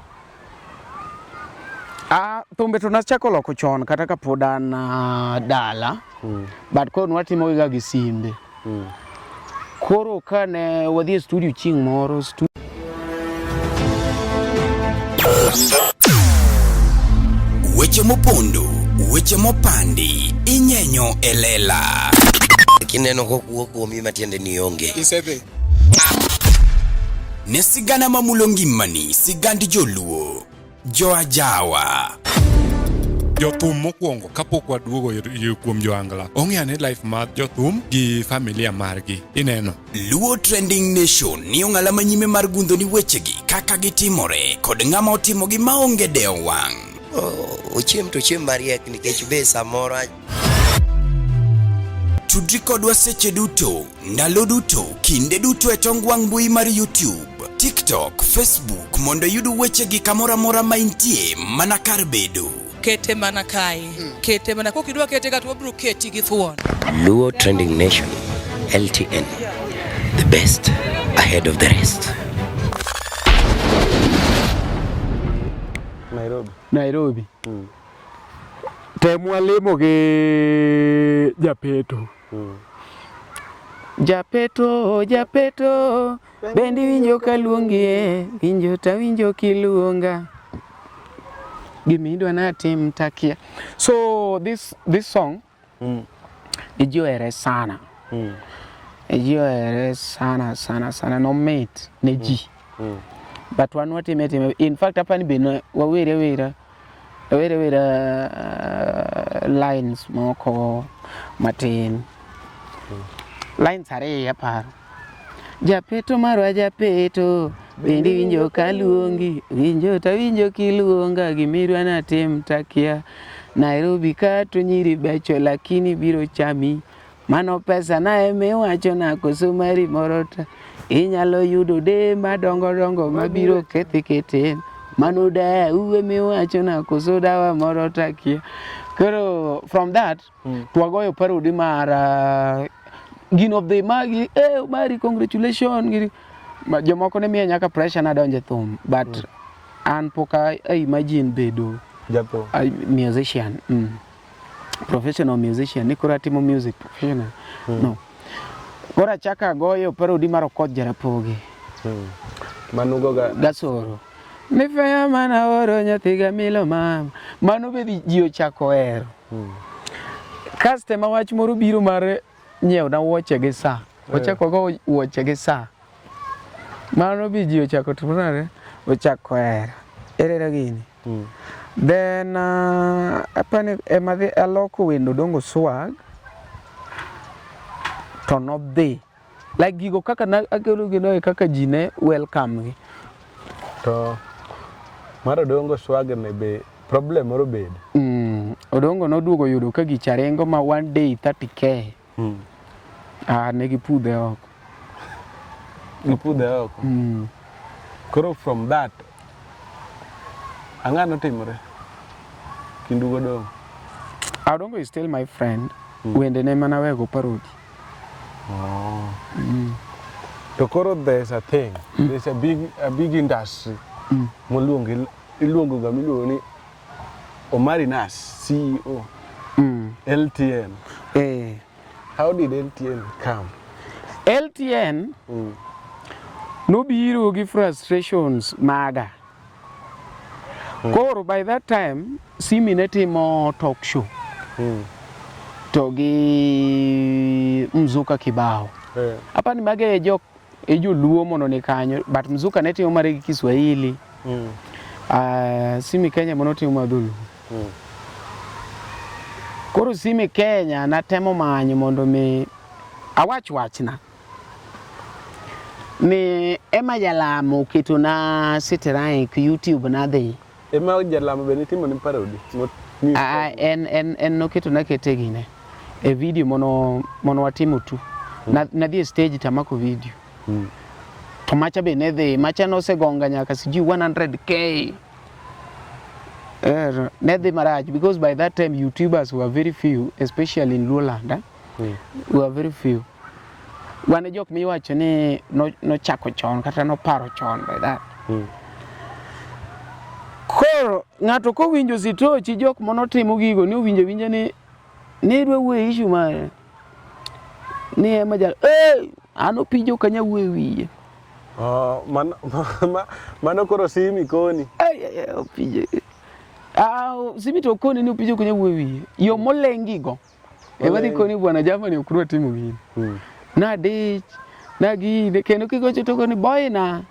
Thumbe to nachako loko chon kata ka pod an dala. But koro nwatimo ga gi simbe. Koro kane wadhi e studio ching moro Weche mopondo, weche mopandi, inyenyo elela. Kineno kokuo kuomi matiende ni onge. Isebe. Ne sigana mamulo ngimani, sigandi joluo, joajawa. Jothum mokwongo kapok waduogo kuom joangla ong'eane life mar jothum gi familia margi ineno. Luo Trending Nation ni ong'ala manyime mar gundo ni wechegi kaka gitimore kod ng'ama otimogi maonge deo wang'. Ochiem to chiem mariek nikech be samoro Tudri kodwa seche duto, ndalo duto, kinde duto e tong wang' mbui mar YouTube, TikTok, Facebook mondo yudu wechegi kamora mora ma intie mana kar bedo. Kete mana kai. Kete mana kokidwa kete ka to bro keti gi thuon. Luo Trending Nation, LTN, the best ahead of the rest. Nairobi. Temu alimo gi Japeto. Japeto, bendi winjo kaluongie, winjo ta winjo kiluonga. Gimidwa na tim takia. So this song ijoere sana. Ijoere sana no mate neji. But one what in fact hapa ni beno wawere lines moko matin. Lines are hapa. Japeto marwa Japeto, bendi winjo kaluongi, winjo ta winjo kiluonga, gimirwa na tim takia. Nairobi kato nyiri becho lakini biro chami. Mano pesa na emewacho na koso mari morota. Inyalo yudo de madongo mabiro kete. Mano da uwe mewacho na koso dawa morota kia. Kero from that twagoyo parody mar gino the magi mari congratulations jomoko ne miya nyaka pressure na donje thum but an poka imagine bedo Japo musician professional musician nikora timo music professional no kora chaka goyo parody mar Okoth Jarapogi manugo gasoro nifeya mana oro nyathiga milo mama mano be ji ochako ero customer wach moro biro mar nyiew na wuoche gi saa ochako go wuoche gi saa mano bi ji ochako tunare ochako ere gini then apani emadhi aloko wendo dongo swag to no dhi like gigo kaka na akelo gino kaka jine welcome gi to maro dongo swag ne be problem moro bed odongo noduogo yudo ka gicharengo ma one day 30k ne gipudhe oko. Koro from that ang'ano timore kindu godo. Adongo is still my friend. Wende ne mana wego parodi. To koro there's a thing. There's a big industry. Iluongo ga miluongo ni Omari Nas, CEO. LTN. How did LTN come? LTN no biro gi frustrations maga. Koro by that time Simi ne timo talk show. To gi Mzuka Kibao. Hapa ni mage ejo luo mono ni kanyo, but Mzuka ne timo mare gi Kiswahili. Simi Kenya mono timo madhulu. Koro Simi Kenya na temo manyo mondo mi awachna. Ni ema jalamo keto na sitirae ku YouTube na dhi. Ema jalamo be timo ni parody. En no keto na ketegine. E video mono watimo tu. Na dhi stage tamako video. To macha be ne dhi, macha no se gonga nyaka siji 100k. Ne dhi maraj because by that time YouTubers were very few, especially in Luoland. Were very few. Wane jok miwacho ni no chako chon kata no paro chon by that. Koro ngato ko winjo sitochi jok mono timo gigo ni winjo ni dwe we issue mare. Ni ema jal ano pijo kanya we wiye. Mano koro Simi koni. Pijo. Simi to koni ni pijo kanya we wiye. Yo molengi go. Ewadi koni bwana jamani okuru timo gini. Na dich na gi kendo kigocho to koni boy na.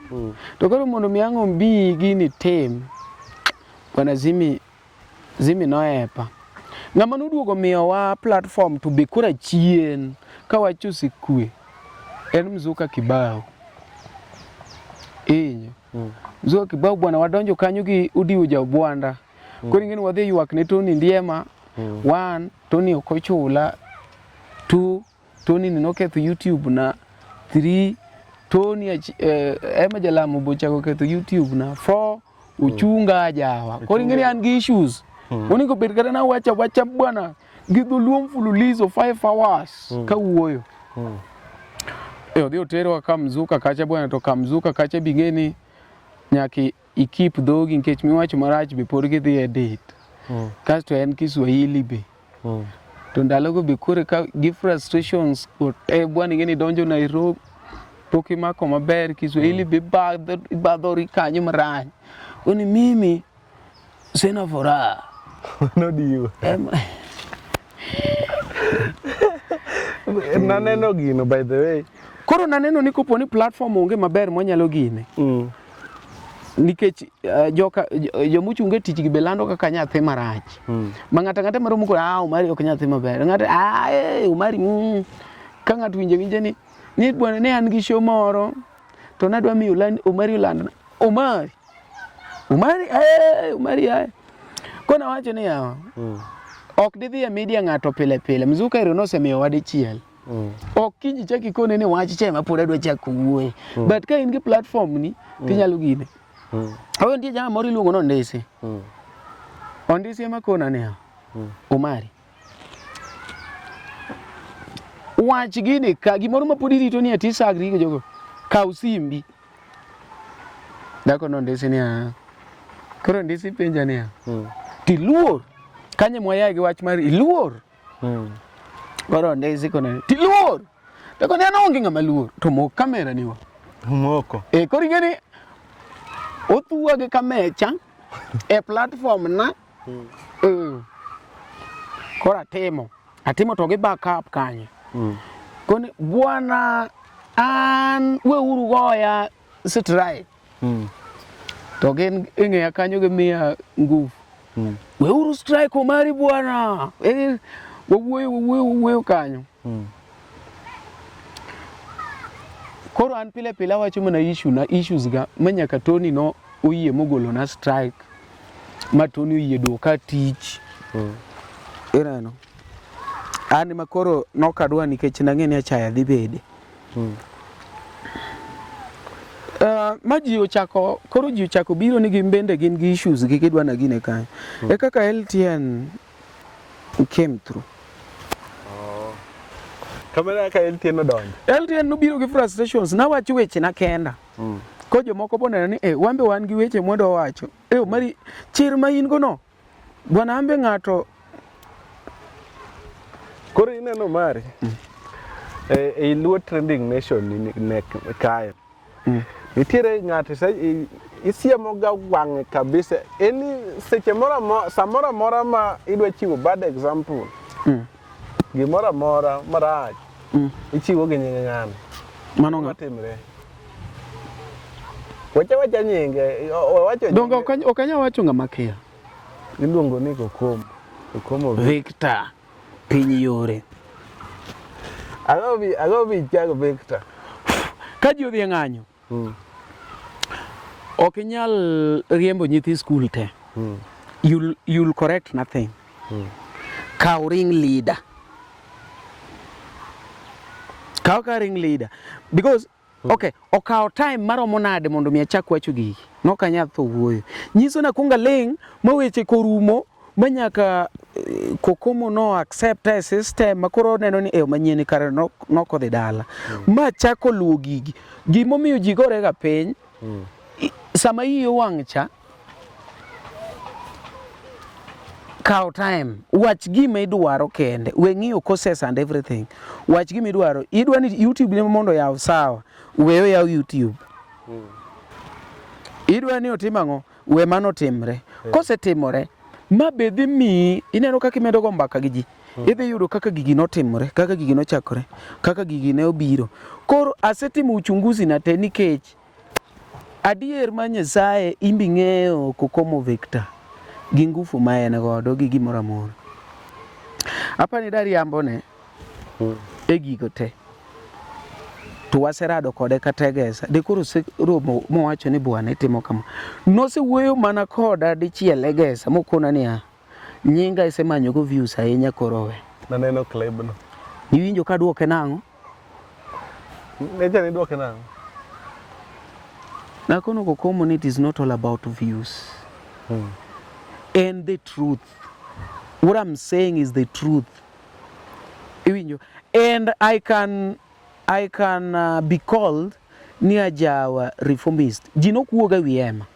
To koro mondo miango mbi gini tem. Bwana Zimi noepa. Ngama noduogo miyo wa platform to be kura chien ka wachusi kwe. En Mzuka Kibao. Mzuka Kibao bwana wadonjo kanyo gi udiwo jabwanda. Koro ngeni wadhi ywak ne Tony Ndiema. 1 Tony okochula. 2 Tony ninoketho YouTube na. 3 Tony ema jalamo bochako ketho YouTube na. 4 uchunga ajawa. Koro ngeni an gi issues. Oningo bet kata na wacha bwana gidhuluo mfululizo 5 hours ka wuoyo. Odhi otero ka Mzuka kacha bwana to ka Mzuka kacha bingeni nyaki ikip dhogi nikech miwacho marach be pod gidhi edit. Kasto en Kiswahili be. To ndalogo be kore ka gi frustrations bwana ngeni donjo Nairobi poki mako maber Kiswahili be badhori kanyo marach. Oni mimi sina furaha. No diyo. Naneno gino by the way. Koro naneno ni koponi platform onge maber mwanyalo gine. Nikech jomuchunge tich gi belando kaka nyathi marach. Ng'ata maromo ko Omari ok nyathi maber. Ng'ata Omari ka ng'ato winje ni bwana ne an gi show moro to nadwa mi Omari Oland. Omari kona wacho ni yawa. Ok didhi e media ng'ato pile. Mzuka ero nosemiyo wadichiel. Ok kiji chaki kone ni wach chema pod adwa chako wuoye. But ka in gi platform ni tinyalo gine. Awe ndiye jama moro iluongo no Ndisi. Ondisi ema kona ne. Omari. Wach gini ka gimoro mapod irito ni atisagri go jogo. Kaw simbi. Dako no Ndisi ni koro Ndisi penja ni tiluor kanye mwaya gi wach mar iluor. Koro Ndisi kone tiluor. Dako ne onge ngama luor to mok kamera niwa. Moko. Koro ngeni othuwa gi kamecha e platform na. Koro atimo to gi backup kanye. Kone bwana an we uru goya strike. To gen ing'eya kanyo gi miya nguvu. We uru strike Omari bwana. Wawuoyo kanyo. Koro an pile wacho mana issues ga manyaka Tony no oyie mogolo na strike. Ma Tony oyie doka tich. Ireno. An makoro nokadwa nikech nang'eni achaya dhi bede. ma ji ochako koro ji ochako biro ni gin bende gin gi issues gi gidwa na gine kanyo e kaka LTN came through. Kamera ka LTN odonjo. LTN nobiro gi frustrations na wacho weche na kenda. Ko jomoko boneno ni wambe wan gi weche mondo wacho. Mari chir ma in go no. Bwana ambe ng'ato koro ineno mari. E Luo Trending Nation ni kae. Nitiere ng'ato isiemo ga wang'e kabisa. Eni seche samora mora ma idwa chiwo bad example. Gimora mora marach. Ichiwo gi nying ng'ano. Mano ngatimre. Wacha nyinge wacho donga okanya wacho ng'ama kia. Iluongo ni Kokomo Victor piny yore. Agobi jago Victor. Ka ji odhi ng'anyo. Ok inyal riembo nyithi skul te. You'll correct nothing. Kaw ring leader. Kaw ring leader. Because okay, okaw time maromo nade mondo mi achak wacho gigi. Nok anyal tho wuoyo. Nyiso na kunga ling maweche korumo manyaka Kokomo no accept a system makoro neno ni manyien kare noko dhi dala. Ma chako luwo gigi. Gimomiyo ji gore ga piny. Sama iyo wang' cha kaw time wach gima idwaro kende we ng'iyo courses and everything wach gima idwaro ni YouTube ne mondo yaw sawa weyo yaw YouTube idwa ni otim ang'o we mano timre kosetimore ma bedhi mi ineno kaka imedo go mbaka gi ji idhi yudo kaka gigi notimore kaka gigi nochakore kaka gigi ne obiro koro asetimo uchunguzi na te nikech adier ma Nyasaye imbi ng'eyo Kokomo Victor gi ngufu ma en godo gi gimoro amora. Apani dari ambone e gigo te. To waserado kode kategesa. De koro se romo mowacho ni bwana itimo kama. Nosewuoyo mana koda dichiel egesa mokona niya. Nyinga isemanyo go views ahinya korowe. Naneno club no. Iwinjo ka duoke nang'o? Neja ni duoke nang'o? Nakono Kokomo it is not all about views. And the truth. What I'm saying is the truth. And I can be called near Jawa reformist. Jino kuoga wiyema.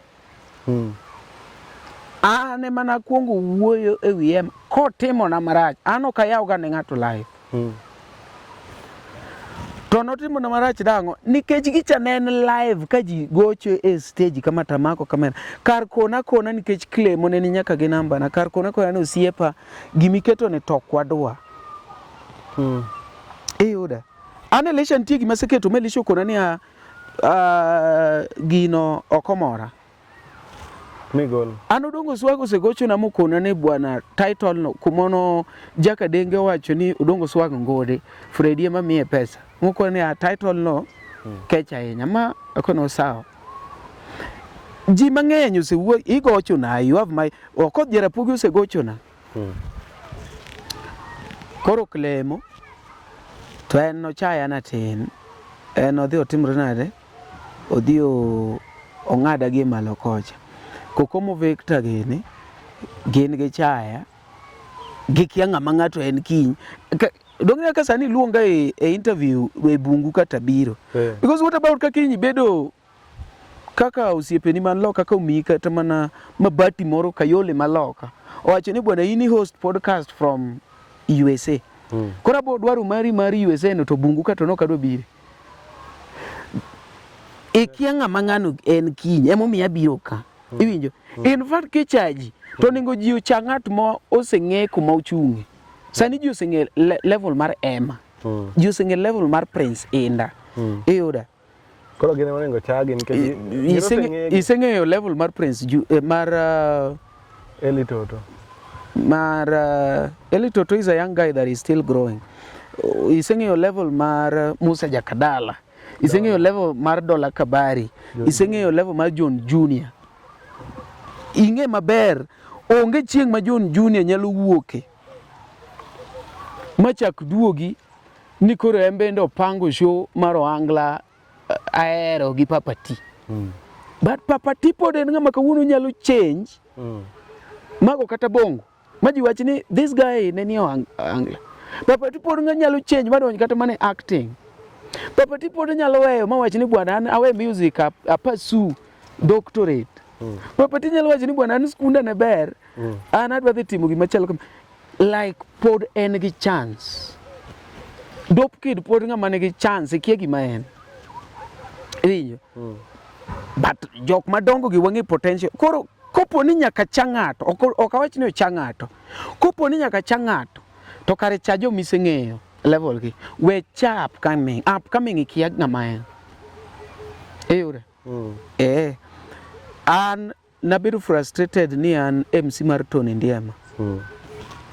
Ane mana kuongo wuoyo e wiyema. Kotimo na marach. Ano kayaw ga ne ng'ato live. To notimo na marach dango nikech gicha nen live ka ji gocho e stage kama tamako kamera kar kona nikech claim ne nyaka gi namba na kar kona no osiepa gimiketo ne tok wadwa yuda an election tigi maseketo melisho kona ni gino okomora migol an Odongo Swago segocho na mokona ne bwana title no kumono jaka denge wacho ni Odongo Swago ngode Fredie mamiye pesa moko ne title no kecha ahinya ma okono sawa ji mang'eny osewuo igocho na you have my okod jarapugi osegocho na koro klemo to en no chaya na tin en odhi otimre nade odhi ong'ada gi malo kocha Kokomo Victor gini gin gi chaya gi kia ng'ama ng'ato en kiny dong'e ka sani luonga e interview e bungu kata biro because what about ka kiny bedo kaka osiepeni man loka kaka umiyi kata mana mabati moro kayole maloka owacho ni bwana ini host podcast from USA kora bo dwaro mari USA no to bungu kata no kadwa bire e kia ng'ama ng'ano en kiny emomiyo abiro ka iwinjo in fact kichaji to nego ji ochangat mo oseng'e kuma ochung'e sani ji oseng'e level mar Emma ji oseng'e level mar Prince Inda iyuda koro gine monego chagi nikech iseng'eyo level mar Prince mar Eli Toto Eli Toto is a young guy that is still growing iseng'eyo level mar Musa Jakadala iseng'eyo level mar Dola Kabari iseng'eyo level mar John Junior ing'e maber onge chieng' ma John Junior nyalo wuoke machak duogi ni koro en bende opango show mar Ohangla Ahero gi Papati But Papa Tipo den ng'ama kawuono nyalo change mago kata bongo maji wach ni this guy ne ni angla. Papa Tipo nyalo change madonj kata mane acting. Papa Tipo nyalo weyo mawach ni bwana an awe music a pursue doctorate. Papa Tipo nyalo wach ni bwana an skunda ne ber an adwa dhi timo gima chalo kama like pod en gi chance. Dope kid pod ng'ama nigi chance kia gima en. Iyo. But jok madongo gi wangi potential. Koro kopo ni nyaka chang'ato, ok awach ni chang'ato. Kopo ni nyaka chang'ato to kare chajo miseng'eyo level gi. We cha upcoming ikia ng'ama en. Eyure. An nabedo frustrated ni an MC mar Tony Ndiema.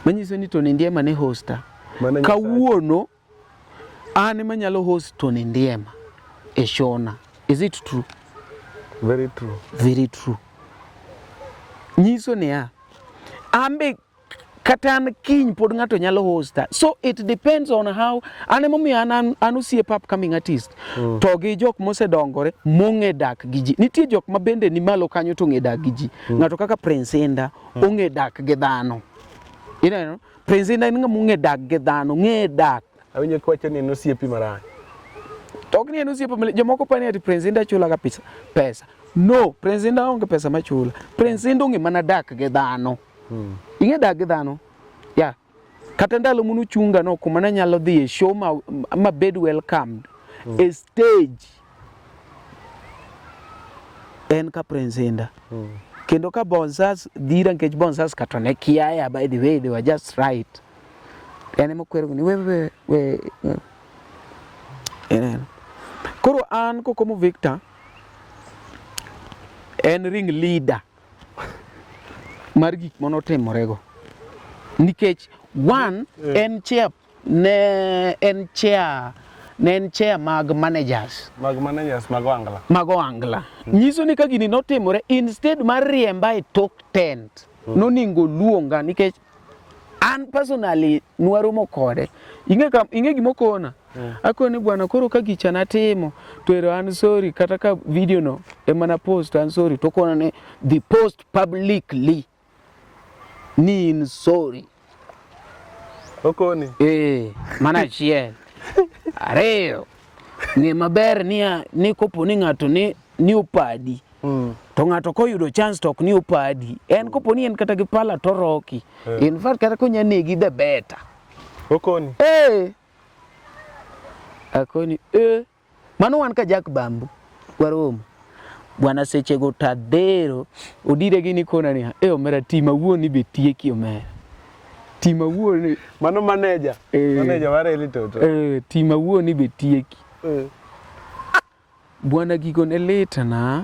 Manyiso ni Tony Ndiema ne hosta. Kawuono an manyalo host Tony Ndiema e shona. Is it true? Very true. Very true. Nyiso ni ambe katan kiny pod ng'ato nyalo hosta. So it depends on how anemomi an usie pap coming artist. To gi jok mose dongore mong'e dak gi ji. Nitie jok mabende ni malo kanyo to ng'e dak gi ji. Ng'ato kaka Prince Inda ong'e dak gi dhano. Ineno? Prince Inda en ng'ama ong'e dak gi dhano, ng'e dak. Awinjo kwacho ni nosiepi marach. Tok ni nosiepi jomoko pani ati Prince Inda chula ga pesa. No, Prince Inda onge pesa machula. Prince Inda ong'e mana dak gi dhano. Ing'e dak gi dhano? Yeah. Kata ndalo munu chunga no kuma na nyalo dhi e show ma bed welcomed. A stage. En ka Prince Inda. Kendo ka Bonsas dhira nkech Bonsas katone kiaya by the way they were just right. Ene mokwero ni we koro an ko como Victor en ring leader mar gik monotimorego nikech one en chair mag managers mag Angla nyiso ni ka gini notimore instead mar riemba e tok tent noningo luonga nikech an personally nwaromo kode inge gimokona akoni bwana koro ka gicha natimo to ero an sorry kata ka video no emana post an sorry to kona ne the post publicly ni in sorry okoni mana chiel areo ng'e maber ni kopo ni ng'ato ni upadi to ng'ato koyudo chance to ok ni upadi en kopo ni en kata gi pala to roki in fact kata konya negi the better okoni akoni mano wan ka jak bambu waromo bwana seche go tadero odire gini kona ni omera tima wuoni be tieki omera tima wuoni mano manager war Elitoto tima wuoni be tieki bwana gigo ne litna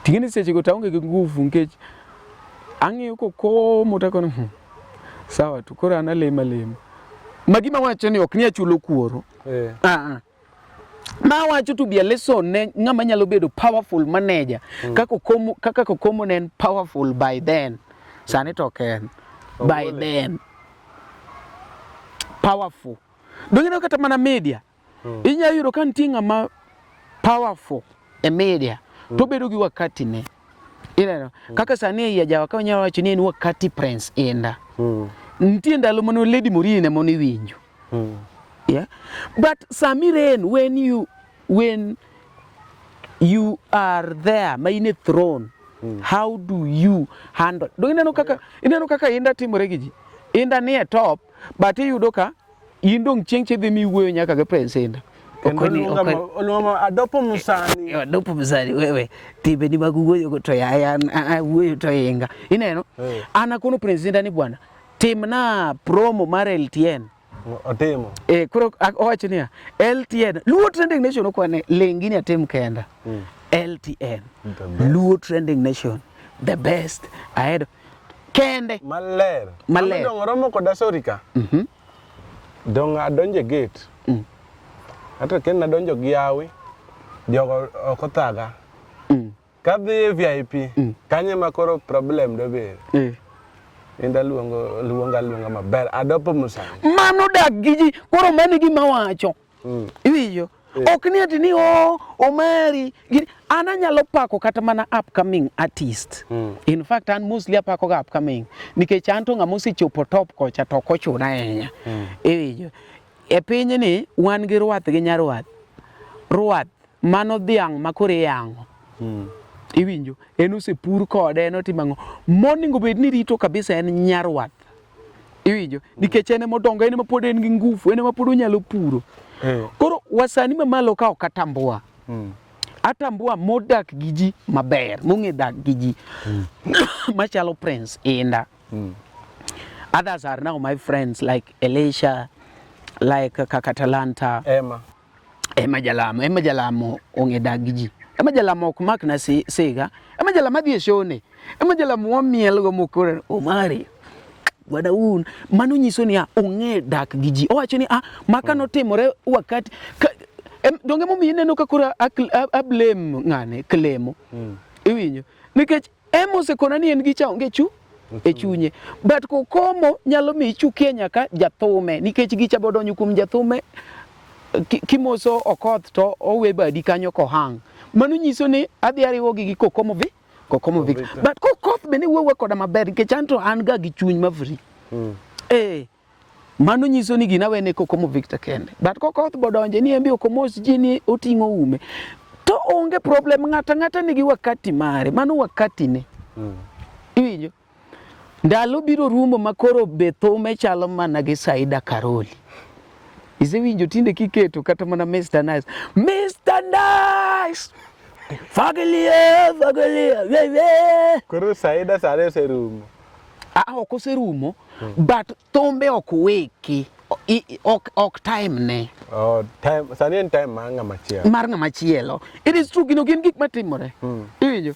tingini seche go taonge gi nguvu nkech ang'iyo kokomo ta kono sawa to koro ana lema magima wacho ni ok ni achulo kuoro ma wacho to be a lesson ne ng'ama nyalo bedo powerful manager kaka kokomo ne powerful by then sani to ken by then powerful dongino kata mana media inya yudo kan tinga ma powerful e media to bedo gi wakati ne ineno kaka sani ya jawa ka nyalo wacho ni en wakati Prince Inda ntie ndalo mano Lady Murine moni winjo yeah but Samiren when you are there in a throne how do you handle do ineno kaka Inda timore gi ji Inda ni e top but iyudo ka indong chieng chedhi mi wuoyo nyaka ga Prince Inda Oloma adopo musani wewe tibe ni magugoyo go to ya wuoyo to inga ineno ana kono Prince Inda ni bwana timna promo mar LTN otimo kuro owacho ni LTN Luo Trending Nation okwane lengini atim kenda LTN Luo Trending Nation the best ahead kende maler dong romo koda sorika dong adonje gate ata ken nadonjo gi yawi jogo okothaga kadhi VIP kanye makoro problem do be Inda luonga maber adopo musani mano dak giji koro mani gima wacho iwijo Ok ni ati ni Omari. Ana nyalo pako kata mana upcoming artist. In fact, an mostly apako ga upcoming. Nikech anto ng'ama osechopo top kocha to ok ochuna ahinya. Iwinjo. E piny ni wan gi rwath gi nyarwath. Rwath mano dhiang' makore yang'o. Iwinjo. En osepur kode en otimang'o. Moningo bed ni rito kabisa en nyarwath. Iwinjo. Nikech en modongo en mapod en gi ngufu en mapod onyalo puro. Koro wasani mamalo ka ok atambua. Atambua modak gi ji maber, mong'e dak gi ji. Machalo Prince Inda. Others are now my friends like Elisha, like Kakatalanta. Emma Jalamo ong'e dak gi ji. Emma Jalamo ok mak na sega. Emma Jalamo dhi e show ne. Emma Jalamo miel go mokore Omari. Wada un mano nyiso ni ong'e dak gi ji. Owacho ni maka notimore wakati donge mo mineno ka kura ablem ng'ane klemo. Iwinjo. Nikech emo se kona ni en gi chaonge e chunye. But kokomo nyalo mi chuke nyaka jathume nikech gicha bodonyo kuom jathume kimoso okoth to owe badi kanyo ko hang. Mano nyiso ni adhi ariwo gi kokomo Victor. But kokoth bende wuowe koda maber nikech anto an ga gi chuny mafri. Mano nyiso ni gina wene kokomo Victor kende. But kokoth bodonje ni embi okomos ji ni oting'o ume. To onge problem ng'ata nigi wakati mare. Mano wakati ne. Iwinjo. Ndalo biro rumo makoro bethume chalo mana gi Saida Karoli. Isewinjo tinde kiketo kata mana Mr. Nice. Mr. Nice! Fagilia. Koro Saida sare serumo. Ok oserumo, but thumbe ok weki. Ok time ne. Time, sani en time mar ng'ama chielo. Mar ng'ama chielo. It is true, gin gik matimore. Iwinjo.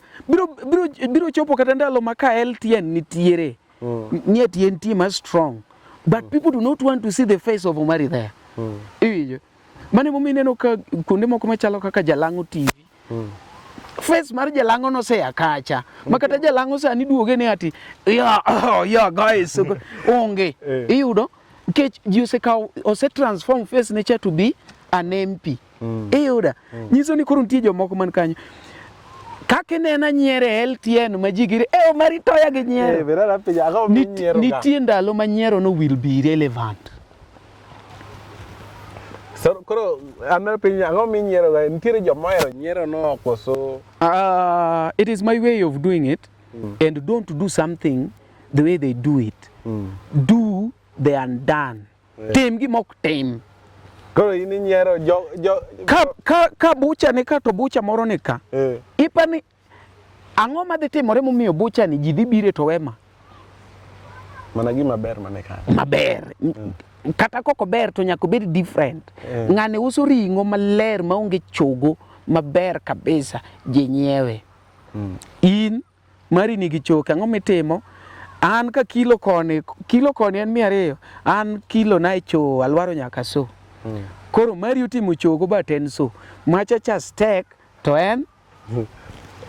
Biro chopo kata ndalo ma ka LTN nitiere. Ni TNT mas strong. But people do not want to see the face of Omari there. Iwinjo. Mane mo mineno ka kuonde moko machalo kaka Jalango TV. Face mar Jalango no se akacha. Makata Jalango sani duoge ne ati yeah guys onge. Iyudo ke juse ka ose transform face nature to be an MP. Iyuda. Nyiso ni koro nitie jomoko man kanyo. Kake nena nyiere LTN majigire Omari toya gi nyiero. Verara pija ako mi nyiero ga. Nitie ndalo ma nyiero no will be irrelevant. So koro ana pinya ako mi nyiero ga nitiere jomoero nyiero no koso. It is my way of doing it and don't do something the way they do it. Do the undone. Tim gi mok tim. Koro ini nyiero ka bucha ne ka to bucha moro ne ka. Ipani ang'o madhi timore momiyo bucha ni ji dhi bire to wema. Mana gima ber mane ka. Maber. Kata koko ber to nyako bed different. Ng'ane uso ring'o maler maonge chogo maber kabisa je nyiewe. In mari nigi choke ang'o mitimo? An ka kilo koni en 200. An kilo na icho alwaro nyaka so. Koro mari utimo chogo ba ten so. Macha steak to en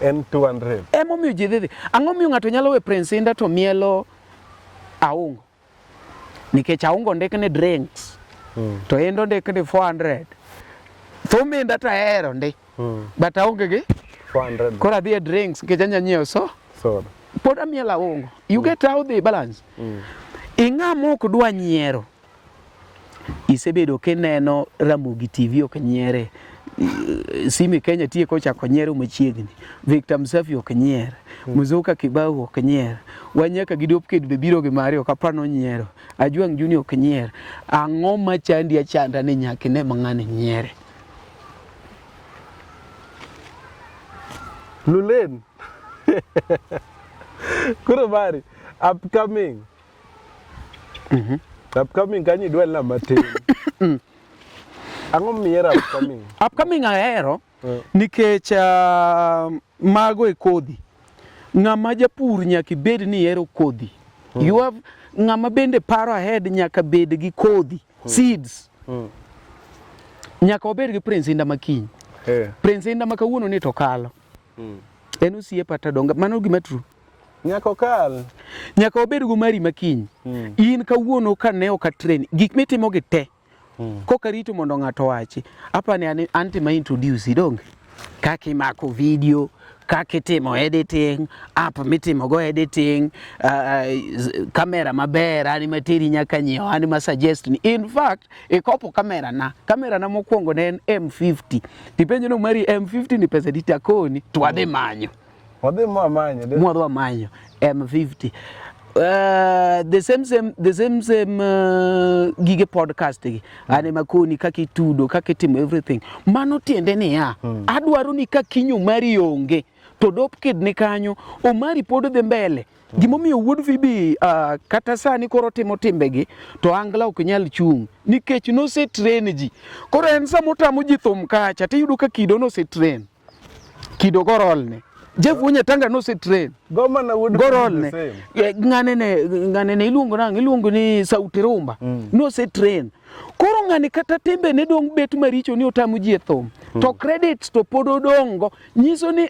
200. Emo miyo jidhi. Ang'o miyo ng'ato nyalo we Prince Inda to mielo aungo. Nikech aungo ndekne drinks. To endo ndekne 400. Thumi Inda ta hero ndi. But aunge gi 400. Kora dhie drinks nikech anya nyiewo so. Pod amielo aungo. You get how they balance. Ing'ama ok dwa nyiero. Isebedo kineno Ramogi TV ok nyiere. Simi Kenya tie kochako nyiero machiegni. Victor Msafi ok nyier. Muzuka Kibau ok nyier. Wanyaka Gidop Kid be biro gi mari ok apano nyiero. Ajuang Junior ok nyier. Ang'o machandi achanda ni nyaka ne mang'ane nyiere. Lulen. Kuro mari upcoming. Upcoming kanyi dwel na matin. Ang'o miero upcoming? Upcoming ahero nikech mago e kodhi. Ng'ama japur nyaka bed ni hero kodhi. You have ng'ama bende paro ahead nyaka bed gi kodhi, seeds. Nyaka obed gi Prince Inda makiny. Prince Inda makawuono ni to kalo. En osiepa ta donga mano gima true. Nyaka okal. Nyaka obed go mari makiny. In kawuono ka ne ok train gik mitimo gi te koka rito mondo ng'ato wachi apa ne anti ma introduce donge kaki mako video kaki timo editing app mitimo go editing kamera maber ani materi nyaka nyiew ani ma suggest ni in fact ikopo kamera na mokwongo ne en M50 dipenjo no mari M50 ni pesa ditakoni twadhi manyo mwadwa manyo M50 the same gige podcast gi ane makoni kaki tudo kaki timo everything mano tiende ni ya adwaro ni kakinyo mari onge to dop kid ni kanyo o mari pod dhi mbele gimomiyo wuod Phoebe kata sani koro timo timbegi to Angla ok nyal chung nikech no se train ji koro en samotamo ji thum kacha tiyudo ka kido no se train kido gorol ne Jeff Unyatanga no se train Goma na wood gorol ne ngane ne iluongo ni Sauti Rumba no se train koro ngani kata tembe ne dong bet maricho ni otamu ji thum to credits to podo dongo nyiso ni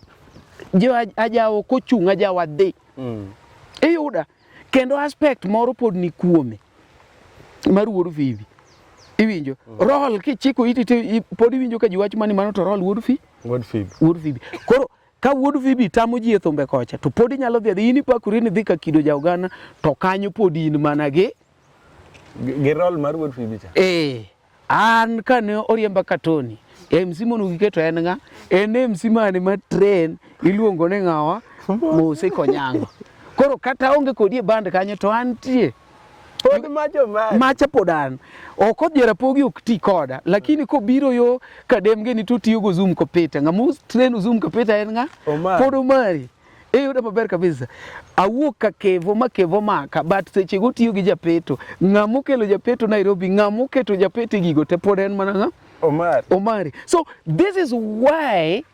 jo ajawo kochunga jawadhi iyuda kendo aspect moro pod ni kuome mar wuod Phoebe iwinjo roll kichiko iti pod iwinjo ka jiwach mani mano to roll wuod Phoebe koro ka wuod Phoebe tamo ji e thumbe kocha to pod inyalo dhi ini pakuri ni dhi ka kido jaugana to kanyo pod in mana gi roll mar wuod Phoebe cha an kane oriemba katoni MC mono giketo en nga en MC mane ma train iluongo ne ngawa Mose Konyango koro kata onge kodie band kanyo to antie pod macha podan oko jera pogi ok ti koda lakini ko biro yo kademge ni to tiyo go zoom kopeta ngamu train zoom kopeta en nga podo mari uda maber kabisa awuok ka kevo maka but seche go tiyo gi japeto ngamu kelo japeto Nairobi ngamu keto japeto gigo te pod en mana nga Omari. So this is why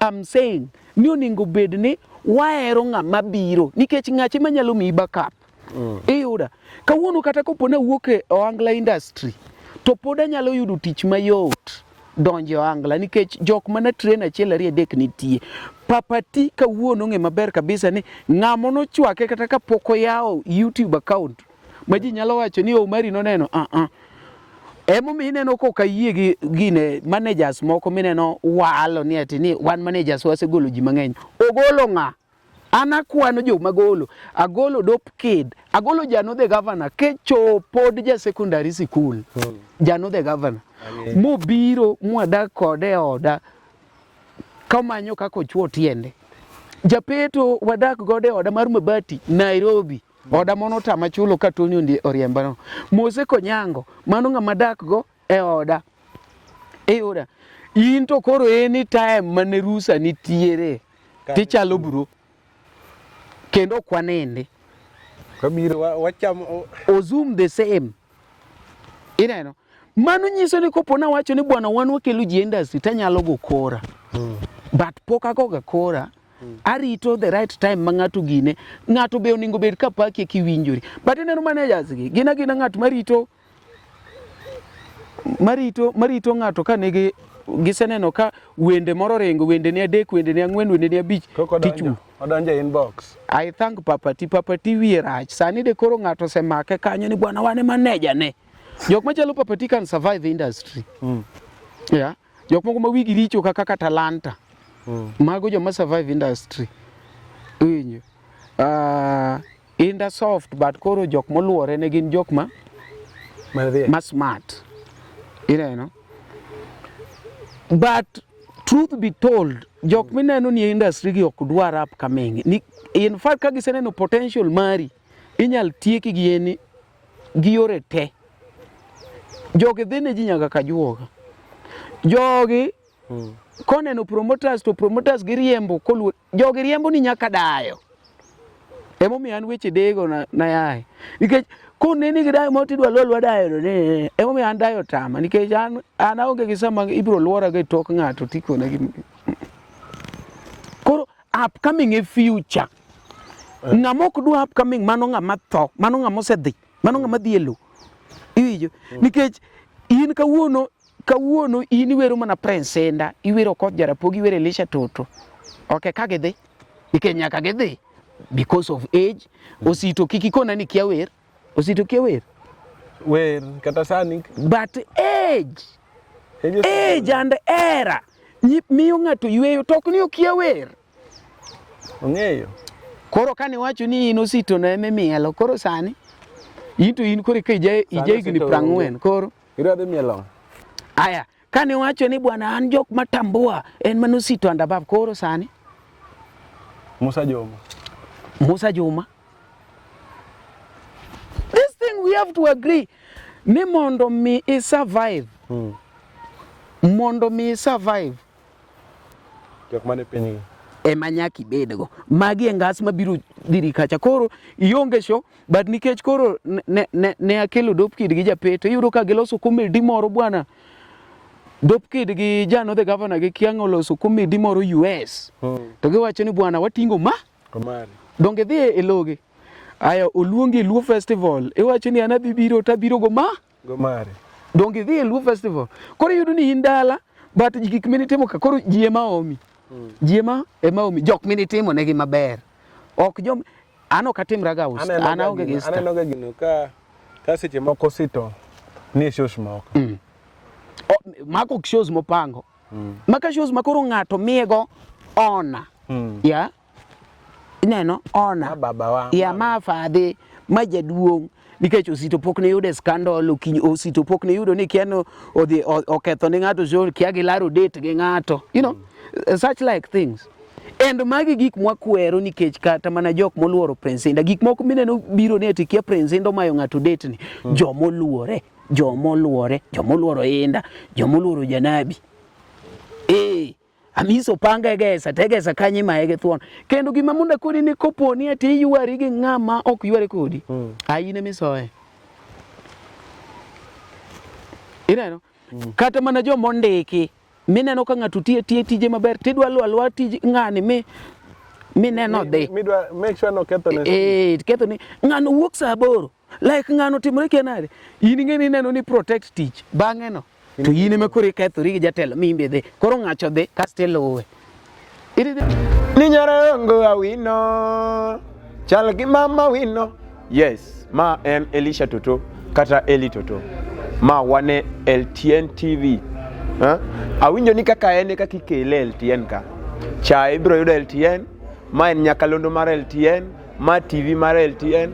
I'm saying ni oningo bedni waero ng'ama biro nikech ng'ache manyalo mi backup iyuda kawuono kata kopona wuok e Ohangla industry to pod anyalo yudo tich mayot donjo Ohangla nikech jok mana train achiel ari adek nitie papati kawuono ng'e maber kabisa ni ng'amo no chwake kata ka poko yao YouTube account ma ji nyalo wacho ni Omari no neno emo mineno ko kayie gi gine managers moko mineno walo ni ati ni one managers wasegolo ji mang'eny ogolo ng'a ana kwano jo magolo agolo dop kid agolo Jano the governor kecho pod ja secondary school Jano the governor mobiro mwadak kode oda kamanyo kako chuo tiende japeto wadak gode oda mar mabati Nairobi oda mono tama chulo ka Tony ndi oriembano Mose Konyango mano ng'ama dak go e oda oda in to koro anytime mane rusa nitiere tichalo bro kendo kwanende kabiro wacham ozum the same ineno mano nyiso ni kopona wacho ni bwana wan wakelo ji industry tanyalo go kora but poka go kora arito the right time mangato gine ngato be oningo bed ka paki kiwinjori but neno managers gi gina ngato marito ngato kanege giseneno ka wende moro rengo wende ne adek wende ne ang'wen wende ne abich tichu odonje inbox I thank papati wirach sani de koro ngato semake kanyo ni bwana wane manager ne jok machalo papati can survive industry yeah jok moko ma wigi richo kaka Talanta mago joma survive industry winjo inda soft but koro jok moluore ne gin jok ma smart you but truth be told jok mineno ni industry gi ok dwar upcoming ni in fact ka giseneno potential mari inyal tieki gi eni gi yore te jogi dhine ji nyaka kajuoga jogi koneno promoters to promoters gi riembo koluo jogi riembo ni nyaka dayo emo mi an weche dego na yae nikech koneni gi dayo motidwa lolwa dayo ne emo mi an dayo tama nikech an aonge gi sama ibro luora ga tok ng'ato tikona gi koro upcoming e future ng'ama ok dwa upcoming mano ng'ama tho mano ng'ama osedhi mano ng'ama dhi elo iwijo nikech in kawuono in iwero mana Prince Indah iwero Koth Jarapogi iwero Elisha Toto okay ka gidhi nikech nyaka gidhi because of age osito kiki kona ni kia wer osito kia wer wer kata sani. But age and era miyo ng'ato yweyo tok ni okia wer. Ong'eyo. Koro kane wacho ni in osito na eme mielo koro sani in koro ka ije higni 40 koro Irade mielo. aya kane wacho ni bwana an jok matambua en manosito and above koro sani Musa Juma. This thing we have to agree ni mondo mi survive. Mondo mi survive Jok mane piny. ema nyaki bedgo magi engas mabiro dhiri kacha koro ionge show but nikech koro ne akelo Dopkid gi Japeto iyudo ka giloso comedy moro bwana. Dopkid gi Jano the governor gi Kiang'o loso comedy moro US to giwacho ni bwana watingo Omari. donge dhi e loge aya oluongi Luo Festival iwacho ni an abibiro tabiro Gomari. donge dhi e Luo Festival koro iyudo ni in dala but gik minitimo ka koro ji ema omi. Jiema ema omi jok minitimo negi maber. Ok jom an ok atimraga us. An aonge gi sta. Aneno ga gino ka seche moko sito ni shows moko. Mako shows mopango. Maka shows makoro ng'ato miego ona. Ya. Ineno ona. Baba wa. Ya ma fadhi ma jaduong' nikech osito pok ne yude scandal osito pok ne yudo ni kiano odhi oketho ni ng'ato show kia gi laro date gi ng'ato. You know such like things. And magi gik mwakwero nikech kata mana jok moluoro Prince Indah gik moko mineno biro ne atikia Prince Indah mayo ng'ato date ni jomoluoro Indah jomoluoro Janabi amiso panga egesa tegesa kanyi maege thuon kendo gima munda kodi ni koponi ati ywari gi ng'ama ok yware kodi ayine misoe ineno kata mana jomondiki mineno ka ng'ato tiye tije maber tidwa alwa tije ng'ani mineno dhi midwa make sure no ketho ne ketho ni ng'ano wuok saa 8 like ng'ano timore kenade in ng'eni neno ni protect tich bang'e no to in ema koro ikethori gi jatelo mimbe dhi koro ng'acho dhi kasto iluwe ni nyarongo awino chal gi mama wino. Yes, ma en Elisha Toto kata Eli Toto ma wane LTN TV. Awinjo ni kaka en kaka ikele LTN ka cha ibro yudo LTN ma en nyakalondo mar LTN ma TV mar LTN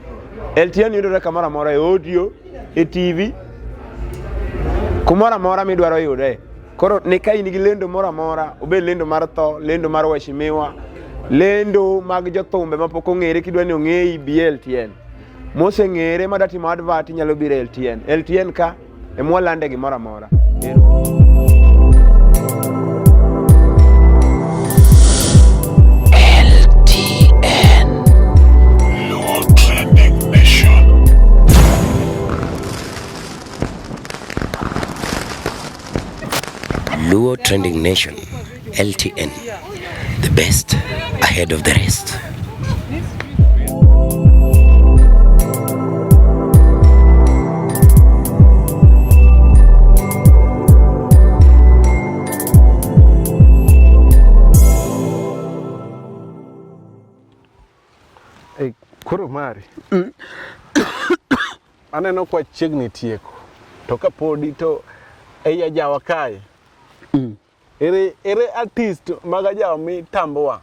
yudore kamoro amora e audio e TV kumoro amora midwaro yude. Koro ne ka in gi lendo moro amora obed lendo mar tho, lendo mar weshimiwa, lendo mag jothumbe mapok ong'ere kidwa ni ong'eyi BLTN moseng'ere madatimo advert nyalo biro LTN ka emwalande gimoro amora. Luo Trending Nation, LTN, the best ahead of the rest. Koro mari. Aneno kwa chiegni tieko. To kapodi to eya jawa kae. Ere artist maga jawa mi tambowa.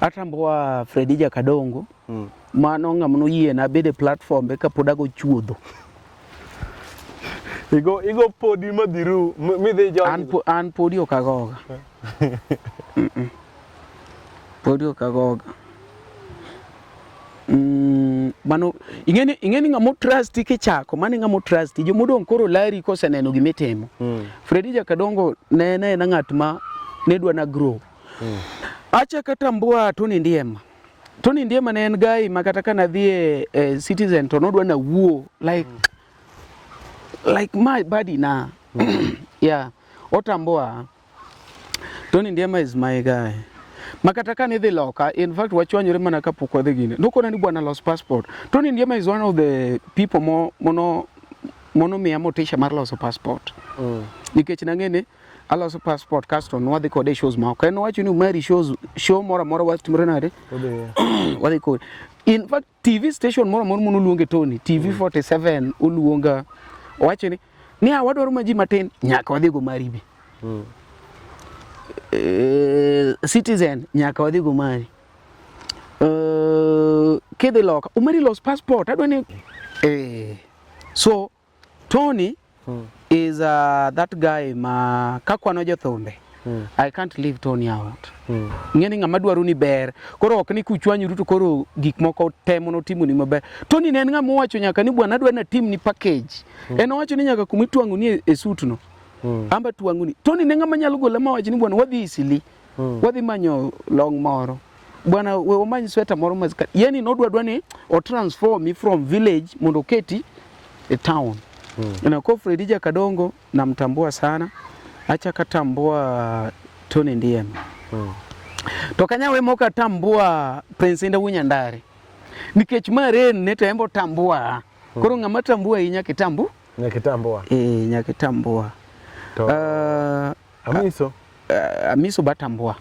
Atambowa Fredija Kadongo. Mano ng'amono yie na bede platform be kapod ago chuodho. Igo podi madhiru midhi jo. An podi okagoga. Podi okagoga. Mano ingeni ng'amo trust kichako mane ng'amo trust jomodong koro lari koseneno gimitimo. Fredija Kadongo ne na ng'at ma nedwa na grow. Acha katambua Tony Ndiema ne en guy makata kana dhi Citizen to nodwa na wuo like my body na. Yeah, otambua Tony Ndiema is my guy. Makata kane dhi loka, in fact wachwanyore mana kapok wadhi gine. Nokona ni bwana lost passport. Tony Ndiema is one of the people mono miya motisha mar loso passport. nikech nang'eni aloso passport kasto nwadhi kode shows moko. En owacho ni Umari show moro amora watimore nade wadhi kode. In fact TV station moro amora munuluonge Tony TV 47 uluonga owacho ni wadwaro ma ji matin nyaka wadhi go Umari be. Citizen nyaka wadhi go Umari. Kidhi loka Umari los passport adwani so Tony is that guy ma kakwano jothumbe. I can't leave Tony out. Ng'eni ng'ama dwaro ni ber. Koro ok ni kuchwanyu to koro gik moko temo no timo ni maber. Tony ne en ng'ama owacho nyaka ni bwana adwa na team ni package. En owacho ni nyaka kumitwangu ni e suit no. Amba twangu ni. Tony ne ng'ama nyalo gola ma wacho ni bwana wadhi isili. Wadhi manyo long moro. Bwana we omanyi sweta moro mazika. Yani nodwa ni o transform me from village mondo keti a town. Na kwa Fredija Kadongo namtambua sana. Acha katambua Tony ndiye. Tokanya we moka tambua Prince Inda Wunyandare. Nikech mare neto embo tambua. Koro ng'ama tambua inya kitambu? Nyakitambua. Nyakitambua. Amiso. Amiso batambua.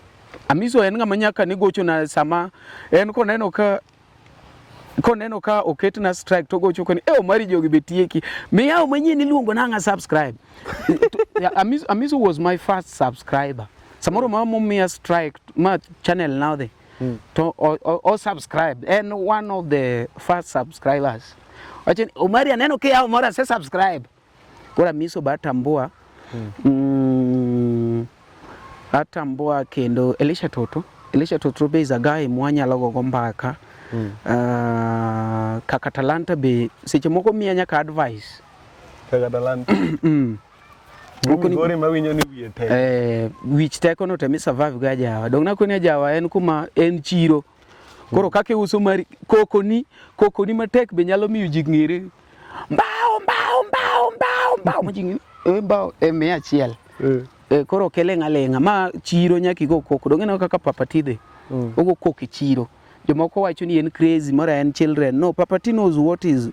Amiso en ng'ama nyaka ni gocho na sama en koneno ka oket na strike to gocho koni Umari jogi betieki miyaw manyien iluongo nanga subscribe. Amiso was my first subscriber. Samoro mama miya strike ma channel now there to or subscribe and one of the first subscribers. Wachen Umari aneno ke yaw mora se subscribe. Kora Amiso batambua. Atambua kendo Elisha Toto be is a guy mwanya logo gombaka. Kaka Talanta be seche moko miya nyaka advice. Kaka Talanta. Moko ni gore mawinyo ni wiye te. Wich teko no temi survive ga jawa. Dong na koni jawa en kuma en chiro. Koro kake uso mari kokoni matek be nyalo miyo ji ng'ere. Mbao majingi mbao me achiel. Koro kelenga ma chiro nyaki go koko. Dong na kaka Papatide. Ogo koko chiro. Jomoko wacho ni en crazy mara en children. No, Papati knows what is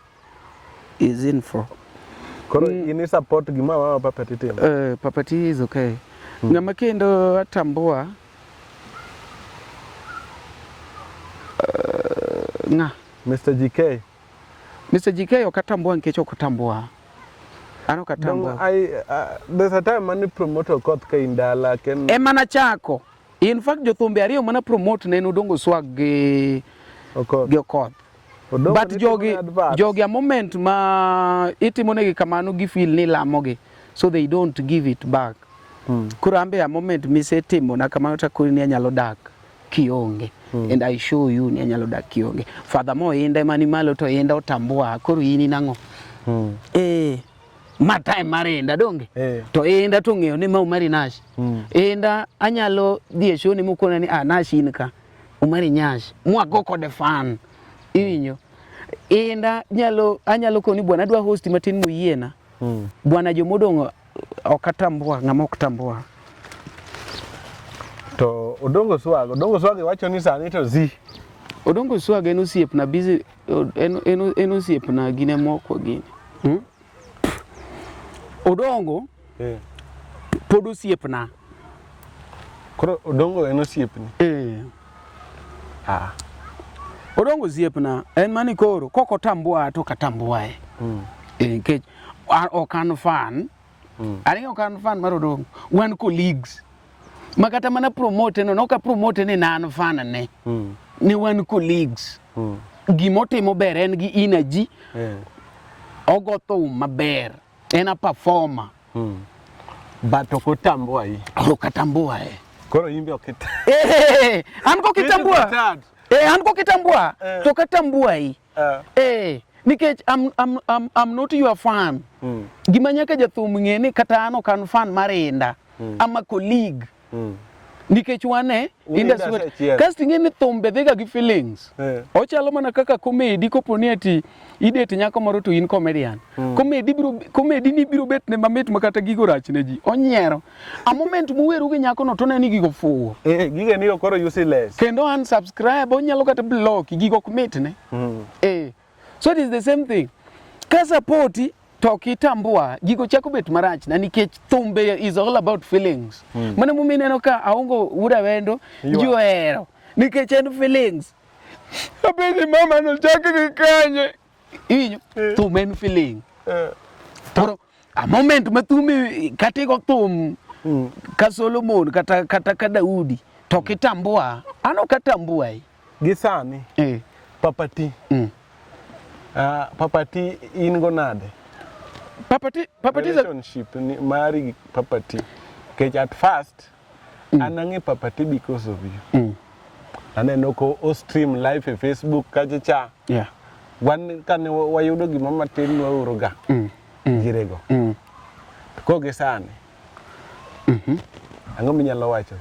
in for. Koro ini support gima wa Papati timo. Papati is okay. Ng'ama kendo atambua Mr. GK. Mr. GK okatambua nkech okatambua. Ano katambua. There's a time mani promoter koth ka indala ken. Mana chako. In fact jothumbe ariyo mana promote ne Odongo Swag gi Okoth. But jogi a moment ma itimonegi kamano gi feel ni lamogi so they don't give it back. Kuro ambe a moment mise timo na kamano takuri ni anyalo dak kionge. And I show you ni anyalo dak kionge. Furthermore inda mani malo to inda otambua kuro ini nango. Time marenda donge to inda to ng'eyo ni ma Umari Nash inda anyalo dhi show ni mukona ni Nash inka Umari Nyash mwago kode fan iwinyo inda anyalo koni bwana adwa host matin muyiena bwana jomodongo okatambua ng'ama okatambua to Odongo Swag wacho ni sani to zi Odongo Swag en osiep na busy en osiep na gine moko gine Odongo pod osiepna. Koro Odongo en osiepni. Odongo osiepna en mani koro koko tambua to katambua nkech okan fan. Ari okan fan mar Odongo. Wan colleagues. Makata mana promote no ka promote ni nan fan ne. Ni wan colleagues. Gimotimo ber en gi energy. Ogoto maber. Ena performer. But okotambua hii. Okatambua Koro imbe okita. Anko kitambua. Anko kitambua. Tokatambua hii. Nikech I'm not your fan. Gima nyaka jathum ng'eni kata an ok an fan marenda. I'm a colleague. Nikech wane industry casting ng'eni thumbe dhiga gi feelings. Ochalo mana kaka comedy koponi ati ideti nyako moro to in comedian. Comedy ni biro bet ne mamit makata gigo rach ne ji. Onyiero. A moment muweru gi nyako no to ne ni gigo fuwo. Giga ni okoro useless. Kendo unsubscribe onyalo kata block gigo komit ne. So it is the same thing. Ka support to kitambua gigo chako bet marach na nikech thumbe is all about feelings. Mane mumi neno ka aongo uda wendo juero nikech en feelings. Abedi mama no chake kanye. Inyo thumbe en feeling. Toro a moment matumi katego thum ka Solomon kata ka Daudi to kitambua ano katambua gisani papati papati ingo nade papati relationship ni mari papati kech at first anange papati because of you aneno ko o stream live e Facebook kacha wan kane wayudo gima matin waoroga girego ko gisani ango minyalo wacho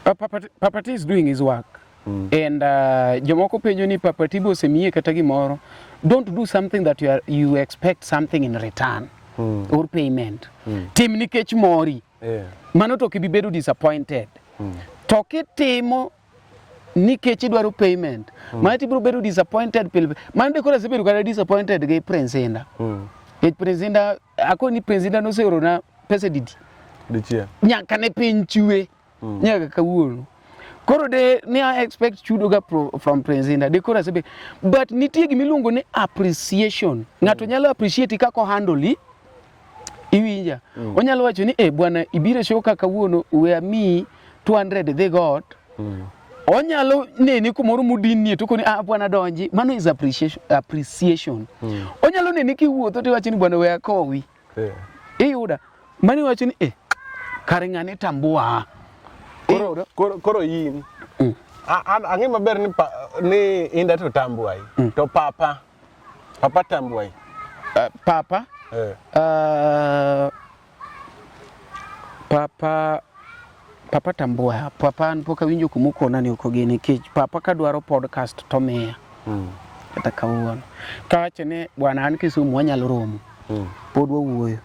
Papati is doing his work. And jomoko penjo ni Papati bo semiye kata gimoro. Don't do something that you expect something in return or payment. Tim nikech mori. Mano to kibibedo disappointed. To kitimo nikech idwaro payment. Mano tibiro bedo disappointed pile. Mano dekora sebedo kada disappointed ge Prince-inda. Prince-inda akoni Prince-inda no se orona pesa didi. Dichia. Nyaka ne piny chwe. Nyaka kawuono. Koro de ne I expect chudo ga from Prince-inda. De kora sebe. But nitie gimiluongo ni appreciation. Ngato nyalo appreciate kaka handle iwinja. Onyalo wacho ni bwana ibire show kaka kawuono we me 200 they got. Onyalo neni kumoro mudini to koni bwana donji. Mano is appreciation. Onyalo neni kiwuotho to wacho ni bwana we akowi. Iyuda. Mani wacho ni kare ng'ane tambua. Koro yin. Ang'e maber ni inda to tambua. To papa tambua. Papa? Papa tambua. Papa anpoka winjo kumukona ni ukogeni kich. Papa kadwaro podcast to miya. Kata kawuono. Kawacho ni bwana an Kisumu wanyalo romo. Pod wawuoyo.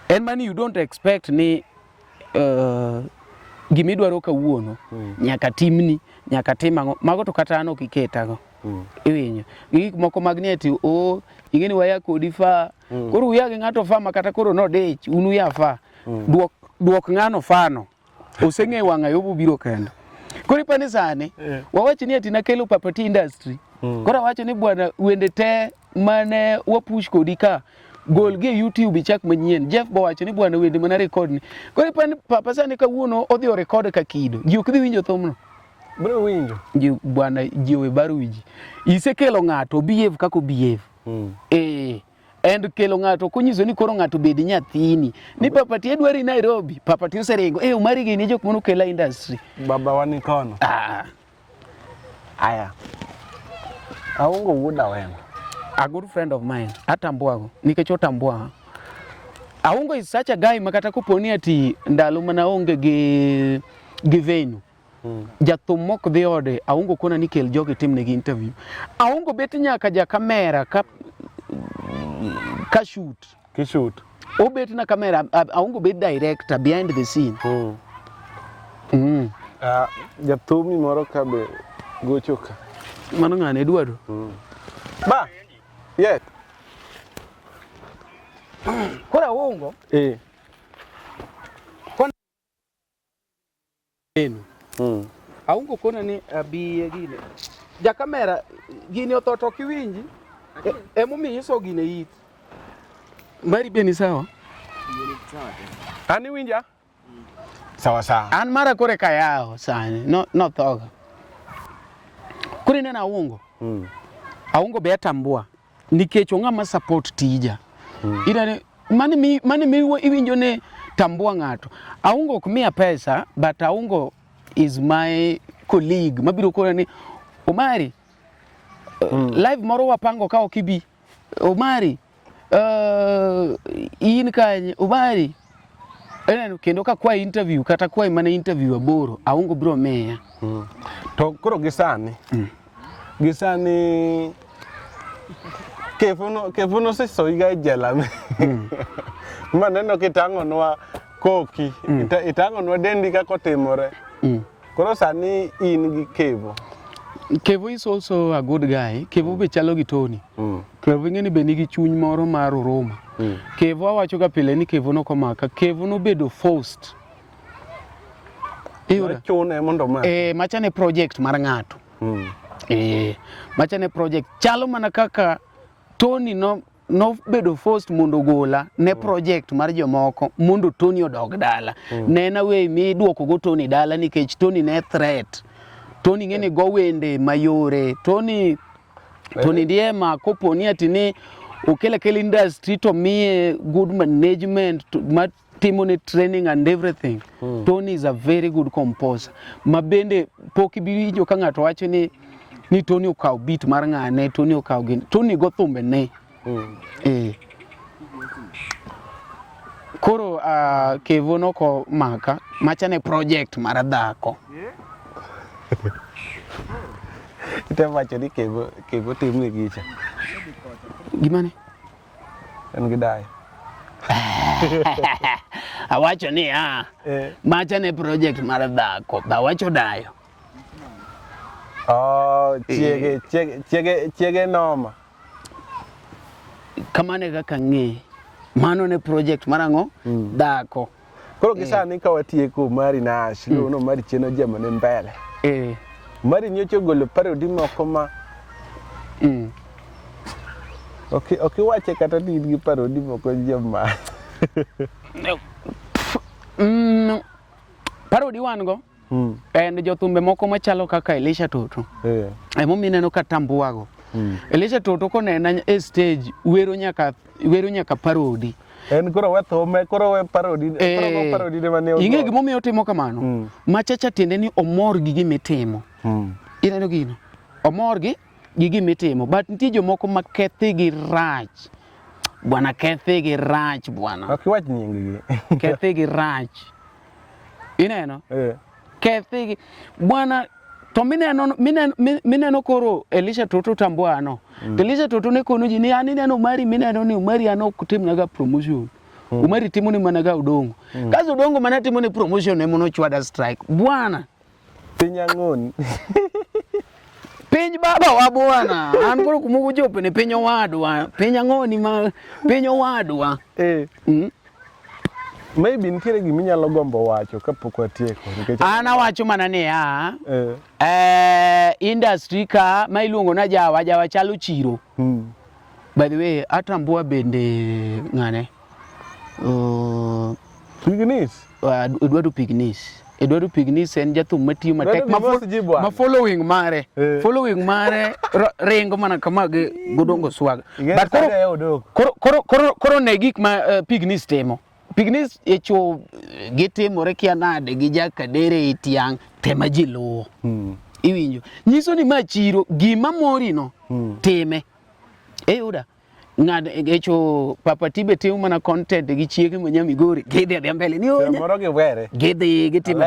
And man, you don't expect ni gimidwaro kawuono nyaka timni nyaka timango mago to kata ano kiketago iwinyo gik moko magneti ingeni waya kodi fa koro uyage ngato fa makata koro no dech unu ya fa duok ngano fano oseng'e wanga yobu biro kendo koro pani sane wawachi ni atina kelo Papati industry koro wacho ni bwana wende te mane wapush kodi ka gol ge YouTube chak manyien Jeff bo wacho ni bwana wende mana record ni koro pan papa sani kawuono odhi o record ka kido ji ok dhi winjo thumno bro winjo ji bwana ji we baro wiji isekelo ngato behave kako behave and kelo ngato kunyiso ni koro ngato bedi nyathini ni Papati edwari Nairobi Papati oseringo umari gi ni jok mono kela industry baba wani kono aya aongo wuda wengo. A good friend of mine atambuago nikech otambua Aongo is such a guy makata koponi ati ndalo mana onge gi venue jathum mok dhi ode Aongo kona ni kel joge timne gi interview Aongo bet nyaka ja kamera ka shoot obet na kamera Aongo bet director behind the scene jathum moro ka be gochoka mano ngane Edward ba yes kora Aongo Aongo kona ni abiye gine ja kamera gine ototo kiwinji emomi iso gine it mari beni sawa ani winja sawa an mara kore kayao sani no thoga kuri nena Aongo Aongo be atambua nikech ong'ama support tija ira mani mi iwinjo ne tambua ngato Aongo ok miya pesa but Aongo is my colleague mabiro kora ni Omari live moro wapango ka okibi Omari in kanye Omari kendo ka kwa interview kata kwa mana interview aboro Aongo bro meya to koro gisani kefuno se soiga jela maneno kitangonwa koki itangonwa dendi kako timore koro sani in gi kevo Kevo is also a good guy. Kevo be chalo gi Tony. Kevo ng'eni be nigi chuny moro mar Roma. Kevo awacho ga pile ni Kevo no komaka. Kevo no bedo forced. Chune mondo ma. Machane project mar ng'ato. Machane project. Chalo mana kaka Tony no bedo forced mondo gola ne project mar jomoko mondo Tony odog dala. Ne na we mi duoko go Tony dala nikech Tony ne threat. Tony ng'eni go wende mayore. Tony ndiye ma koponi atini okele industry to miye good management ma timo ne training and everything. Tony is a very good composer. Ma bende pok ibiwinjo ka ng'ato wacho ni Tony okaw beat mar ng'ane, Tony okaw gin. Tony go thumbe ne. Koro Kevo no ko maka machane project mar dhako. Ite wacho ni Kevo timne gicha. Gimane? En gi dayo. Awacho ni machane project mar dhako. Awacho dayo. Chiege noma. Kamane kaka ng'e. Mano ne project marang'o? Dhako. Koro gisani ka watieko mari Nash, no mari cheno jama ne mbele. Mari nyocho golo parody moko ma. Okay, wache kata ni gi parody moko jama. Parody wan go. En jothumbe moko machalo kaka Elisha Toto. Emo mineno ka tambuago. Elisha Toto konena e stage wero nyaka parody. En koro we parody ne mane. Ing'e gima omiyo timo kamano? Machacha tiende ni omor gi gimitimo. Ineno gino. Omor gi gimitimo. But nitie jomoko ma kethigi rach. Bwana kethigi rach bwana. Ok wach nying gi. Kethigi rach. Ineno? Kethigi bwana. To mineno koro Elisha Toto tambuano. Elisha Toto ne kono ji ni aneno mari mineno ni mari ano kutimnaga promotion. Umari timo ni managa udongo. Kazi udongo mana timo ni promotion ne mono chwada strike. Bwana. Pinyang'oni. Piny baba wa bwana. An koro kumugo jope ne piny owadwa. Pinyang'oni ma piny owadwa. Maybe nitiere gima inyalo gombo wacho kapok watieko. An awacho mana ni industry ka ma iluongo na jawa chalo chiro. By the way, atambua bende ng'ane. Pignis. Eduardo Pignis en jathum matiyo matek ma following mare. Following mare ringo mana kama godongo swag. But koro ne gik ma Pignis temo. Pignis echo gitimore kia nade gi jakadere itiang tema jiluo. Iwinjo. Nyiso ni ma chiro gima mori no time. Eyuda. Ngad echo Papa Tibe timo mana content gi chiege mo Nyamigori. Gidhi mbele ni onya. Moro gi were. Gitimo.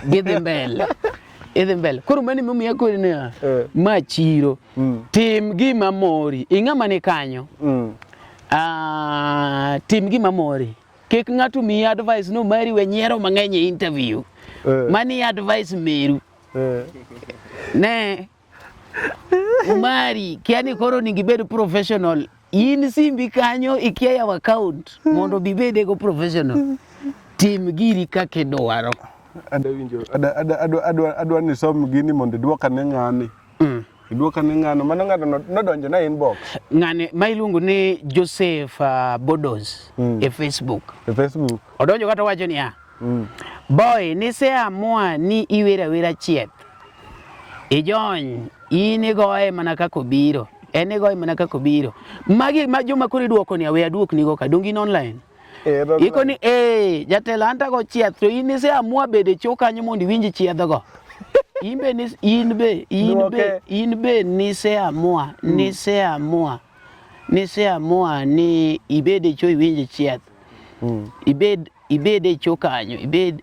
Gidhi mbele. Idhi mbele. Koro mani mumi yako ni ma chiro. Tim gima mori. Ing'ama ni kanyo. Tim gima mori. Kik ng'ato mi advice no mari we nyiero mang'eny e interview. Mani advice meru. Ne. Umari, kiani koro ningibedo professional. In simbi kanyo ikia ya account. Mondo bibede go professional. Tim giri kake dwaro. Adwa ni som gini mondo duoka ne ng'ani. Duoka ne ng'ano. Mano ng'ano nodonjo na inbox. Ng'ane ma iluongo ni Joseph Bodos e Facebook. Odonjo kata wacho ni boy, niseamua ni iwera chieth. Ijony, inigoe mana kako biro. Enigoe mana kako biro. Magi ma joma kori duoko ni awe aduok nigo ka dongi online. Iko ni jatelo anta go chieth to niseamua bede chokanyo mondo iwinj chiedhogo. Inbe niseamua ni ibede cho iwinj chieth. Ibede cho kanyo, ibed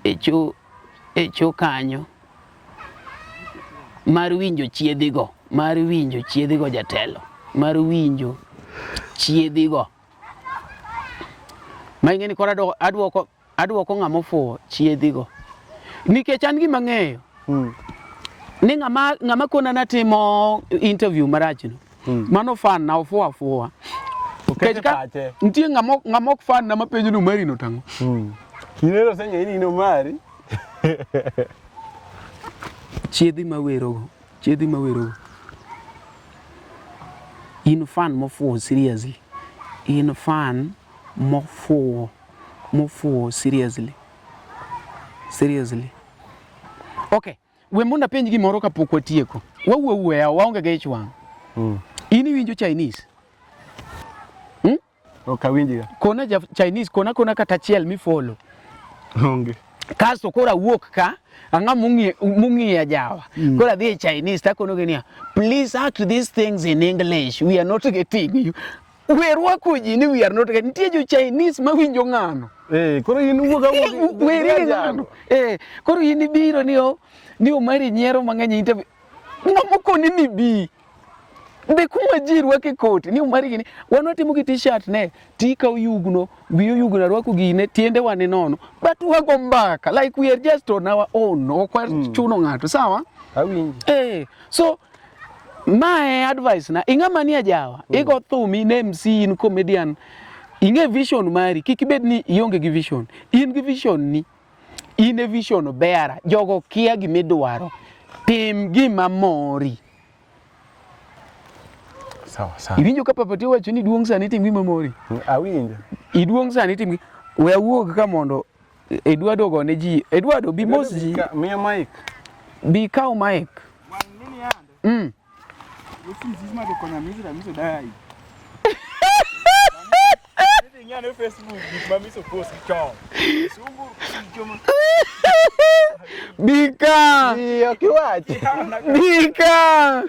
echo kanyo mar winjo chiedhigo, jatelo, mar winjo chiedhigo. Ma ing'eni koro aduoko ng'ama ofuwo chiedhigo. Nikech an gima ng'eyo, Ni ngama kona natimo interview marachino. Mano fan na ofuwa. Kechka ntie ngama fan na mapenjo no mari no tango. Inero senya ini no mari. Chiedhi mawero. In fan mofuwo seriously. In fan mofuwo seriously. Okay, we munda penji gimoro kapok watieko. Wawuowe waonge gi ich wang'. In iwinjo Chinese? Okawinjiga. Kona Chinese kona kata achiel mi follow. Onge. Kasto kora wuok ka anga mungi Jawa. Kora dhi Chinese ta kono genia. Please act these things in English. We are not getting you. We rwako ji ni we are not getting. Nitie jo Chinese ma winjo ng'ano. Koro in wuoga ng'ano. Koro in biro ni o mari nyiero mang'eny interview. Ng'amoko ni bi. Be kuma ji rwake koti ni umari gini wanatimo gi t-shirt ne tika uyugno wiyo yugno rwako gine tiende wane nono but wago mbaka like we are just on our own okwa chuno ng'ato sawa awinji so my advice na ing'ama ni Jawa igo thumi ne MC in comedian inge vision mari kikibed ni ionge gi vision in gi vision ni in e vision beara jogo kia gimidwaro tim gima mori. Sawa. Iwinjo ka papati wacho ni duong' sani tim gima mori. Awinjo. Iduong' sani tim we awuog ka mondo Eduardo go ne ji. Eduardo bi mos ji. Miya mic. Bi kaw mic. Nini yande? Usizima do kona mizo dai. Ngane Facebook mamiso post chao. Sunguru choma. Bika. Iyo kiwachi. Bika.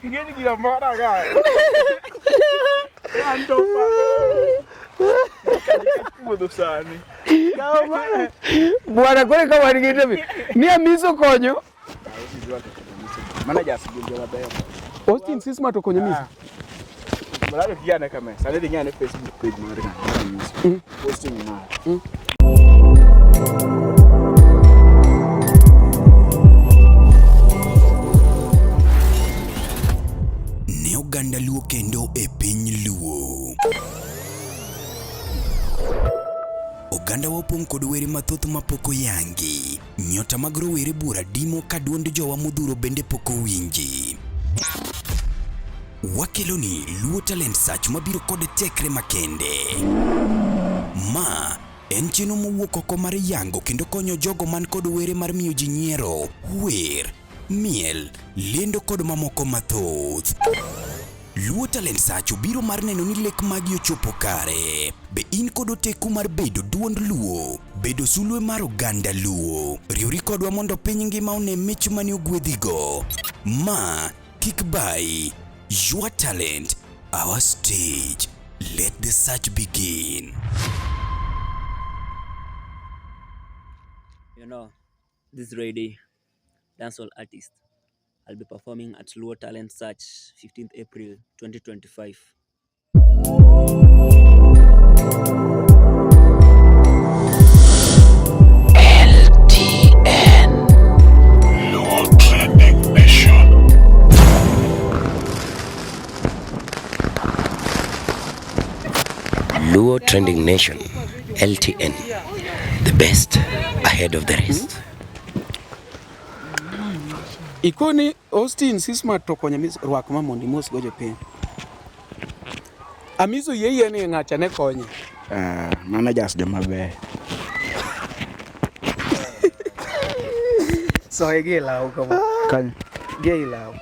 Ngeni kila mara ga. Ando pa. Kudo sani. Kama. Bwana kole kama ningite ni amiso konyo. Mana jasigunjo maber. Austin Sisma to konyo miso. Malalo kiana kama. Sale ngane Facebook page mara ga. Posting na. Oganda Luo kendo e piny Luo. Oganda wapong kod were mathoth mapoko yangi. Nyota mag rowere bura dimo ka duond jowa modhuro bende poko winji. Wakeloni Luo Talent Search mabiro kod tekre makende. Ma en chenro mowuok oko mar yango kendo konyo jogo man kod were mar miyo ji nyiero, wer, miel, lendo kod mamoko mathoth. Luo Talent Search biro mar neno ni lek magi ochopo kare. Be in kod oteku mar bedo duond Luo, bedo sulwe mar oganda Luo. Riwri kodwa mondo piny ngima one mich mani ogwedhigo. Ma kik bai. Your talent, our stage. Let the search begin. You know, this Ray, dancehall artist. I'll be performing at Luo Talent Search 15th April 2025. LTN Luo Trending Nation. Luo Trending Nation, LTN, the best ahead of the rest. Ikoni Austin Sisma to konyo miso rwak ma mondi mos gojo piny. Amiso yeye ni ng'acha ne konyo. Managers joma ber. So ege lao kama. Kan Ge lao.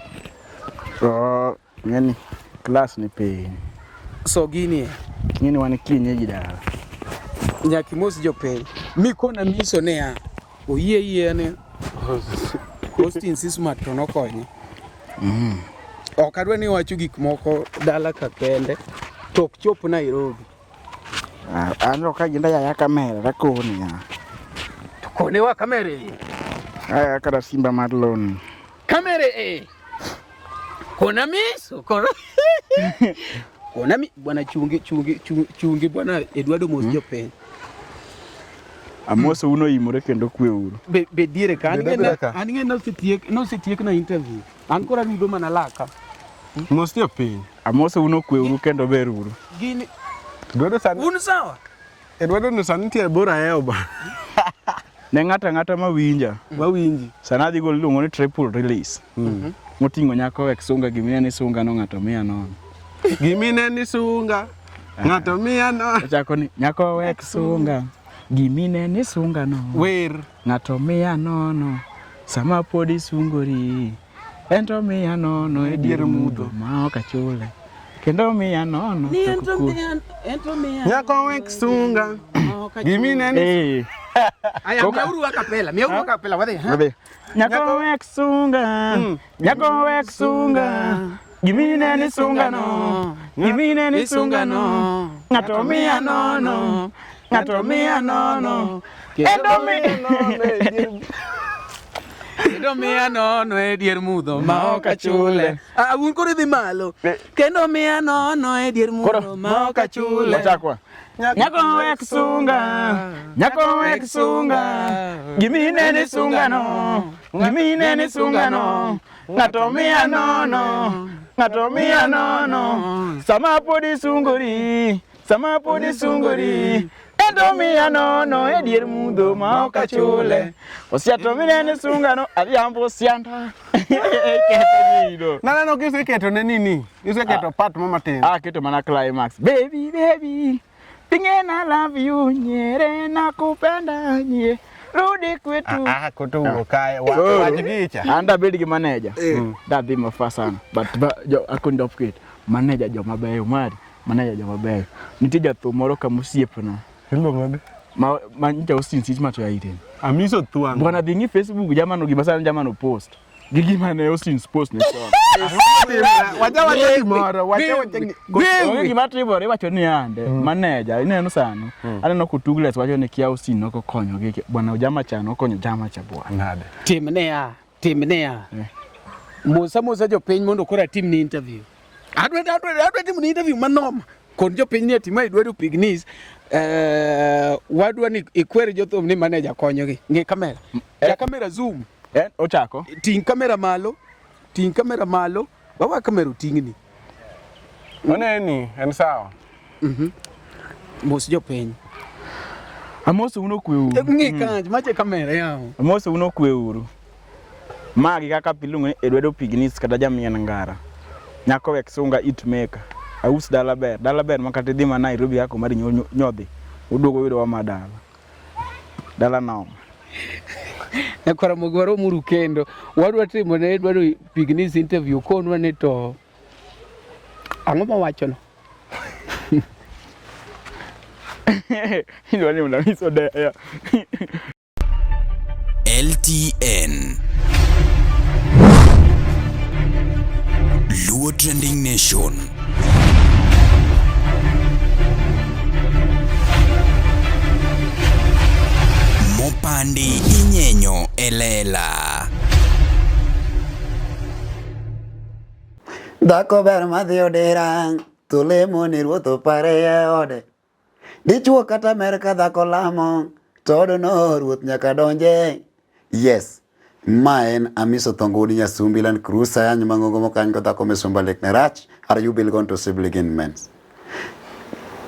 so ngeni class ni piny. So gini Ngeni wan kienyeji dala. nyaki mos jo piny. Mikona miso ne ya. Oyie ne. Austin Sisma to nokonyo. Ok adwa ni wacho gik moko dala ka kende. Tok chop Nairobi. Ando ka jinda ya kamera rakoni ya. To kone wa kamera e. Aya kada simba madlon. Kamera e. Kona miso, kona. Kona mi bwana chungi bwana Eduardo mos jo piny. Amoso uno imore kendo kwe uru. Be diere ka Diere ka. an ng'e no sitiek na interview. An kora rudo mana laka. Mos tiyo piny. Amoso uno kwe uru kendo ber uru. Gini Dwado sani. un sawa. Dwado ni sani tiyo bora heo ba. Ne ng'ata mawinja. Wawinji. Sana dhi gol luongo ni triple release. Moting'o nyako wek sunga gimine ni sunga no ng'ato 100. Gimine ni sunga. Ng'ato 100. Ochako ni nyako wek sunga. Gimine ni sunga no. Wer. Ng'ato 100. Sama podi sungori. Ento 100 e dier mudho ma ok achule. Kendo 100. Ni ento 100. Nyako wek sunga. Gimine ni. Aya miauru akapela wadhi. Wadhi. Nyako wek sunga. Nyako wek sunga. Gimine ni sunga no. Gimine ni sunga no. Ng'ato 100. Ng'ato 100. Kendo 100. Kendo 100 e dier mudho ma ok achule. Un koro dhi malo. Kendo 100 e dier mudho ma ok achule. Wachakwa. Nyako wek sunga. Nyako wek sunga. Gimine ni sunga no. Gimine ni sunga no. Ng'ato 100. Ng'ato 100. Sama podi sungori. Sama podi sungori. Endo 100 e dier mudho ma ok achule. Osiato minene sunga no adhiambo sianda. Keto gido. No, kiseketo ne nini? Kiseketo part matin. Keto mana climax. Baby, baby. Tingena love you nyere nakupenda nye. Rudi kwetu. Kutu ukai wajigicha. Anda bedi gi manager. That be my first son. But jo akundi upgrade. Manager jo mabeyo mari. Manager jo mabeyo. Nitie jatho moro kamusiepna. Iluongo ni ma nja Austin sich mato ya iten. Amiso tuang. Bwana dhingi Facebook jamano gibasana jamano post. Gigi mane Austin post ne so. Wacha moro, wacha gima timore wacho ni ande manager ineno sano. Aneno kutugles wacho ni kia Austin noko konyo gi bwana jama cha nokonyo jama cha bwana. Nade. Timne ya. Mosa jo piny mondo kora tim ni interview. Adwa tim ni interview manoma. Kon jo piny ni tima idwaro pignis. Wadwa ni ikwere jothum ni manager konyo gi. Nge kamera. Ja kamera zoom. Ochako. Ting kamera malo. Wawa kamera tingni. Oneni, en sawa. Mos jo piny. Amoso uno kwe uru. Nge kanj mache kamera yao. Amoso uno kwe uru. Magi kaka pilungo edwedo pignis kata jamien ngara. Nyako wek sunga it maker. Aus dala ber makati dhi ma Nairobi yako mari nyodhi. Uduogo yudo wa madala. Dala naom. Ekora mogwaro muru kendo. Wadwa timo ne dwaro pignis interview konwa ne to. Ang'o ma wacho no? Hilo ni mnamiso dea. LTN Luo Trending Nation. Mopandi inyenyo elela. Dhako ber madhi odera, tulemo ni ruotho pare e ode. Dichuo kata Amerika dhako lamo, todo no ruoth nyaka donje. Yes, ma en Amiso Thongudi Nyasumbi Land Cruiser yanyo mangongo mokany ko dhako mesumba lek ne rach. Are you bill going to begin mens?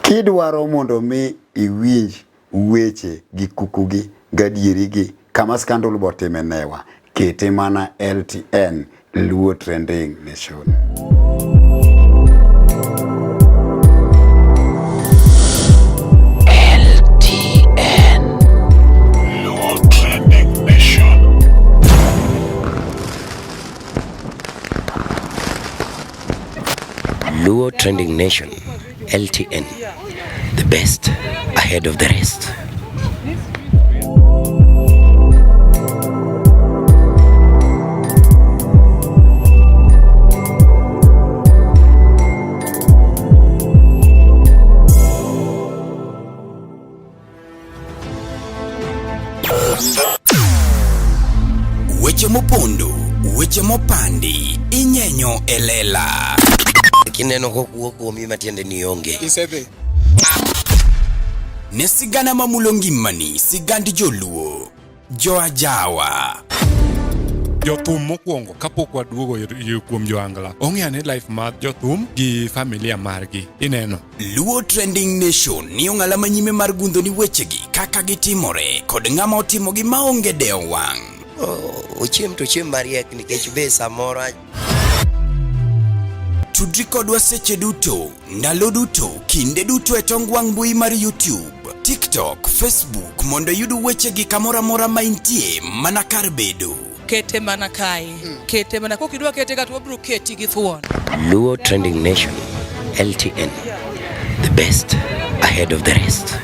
Kidwaro mondo mi iwinj weche gi kukugi gadieri gi kama scandal botime newa. Kete mana LTN Luo Trending Nation. LTN Luo Trending Nation. Luo Trending Nation, LTN, the best ahead of the rest. Weche mopondo, weche mopandi, inyenyo elela. Kineno ko kuo kuomi matiende ni onge. Isedhi. ne sigana mamulo ngimani, sigand joluo, joajawa. Jothum mokwongo kapok waduogo kuom joangla, ong'eane life mar jothum gi familia margi. Ineno. Luo Trending Nation ni ong'ala manyime mar gundo ni wechegi kaka gitimore kod ng'ama otimogi maonge deo wang'. Ochiem to chiem mariek nikech be samoro. Tudri kodwa seche duto, ndalo duto, kinde duto e tong wang' mbui mar YouTube, TikTok, Facebook mondo yudu wechegi kamora mora ma intie mana kar bedo. Kete mana kae. Kete mana kokidwa kete kata wabro keti gi thuon. Luo Trending Nation, LTN, the best ahead of the rest.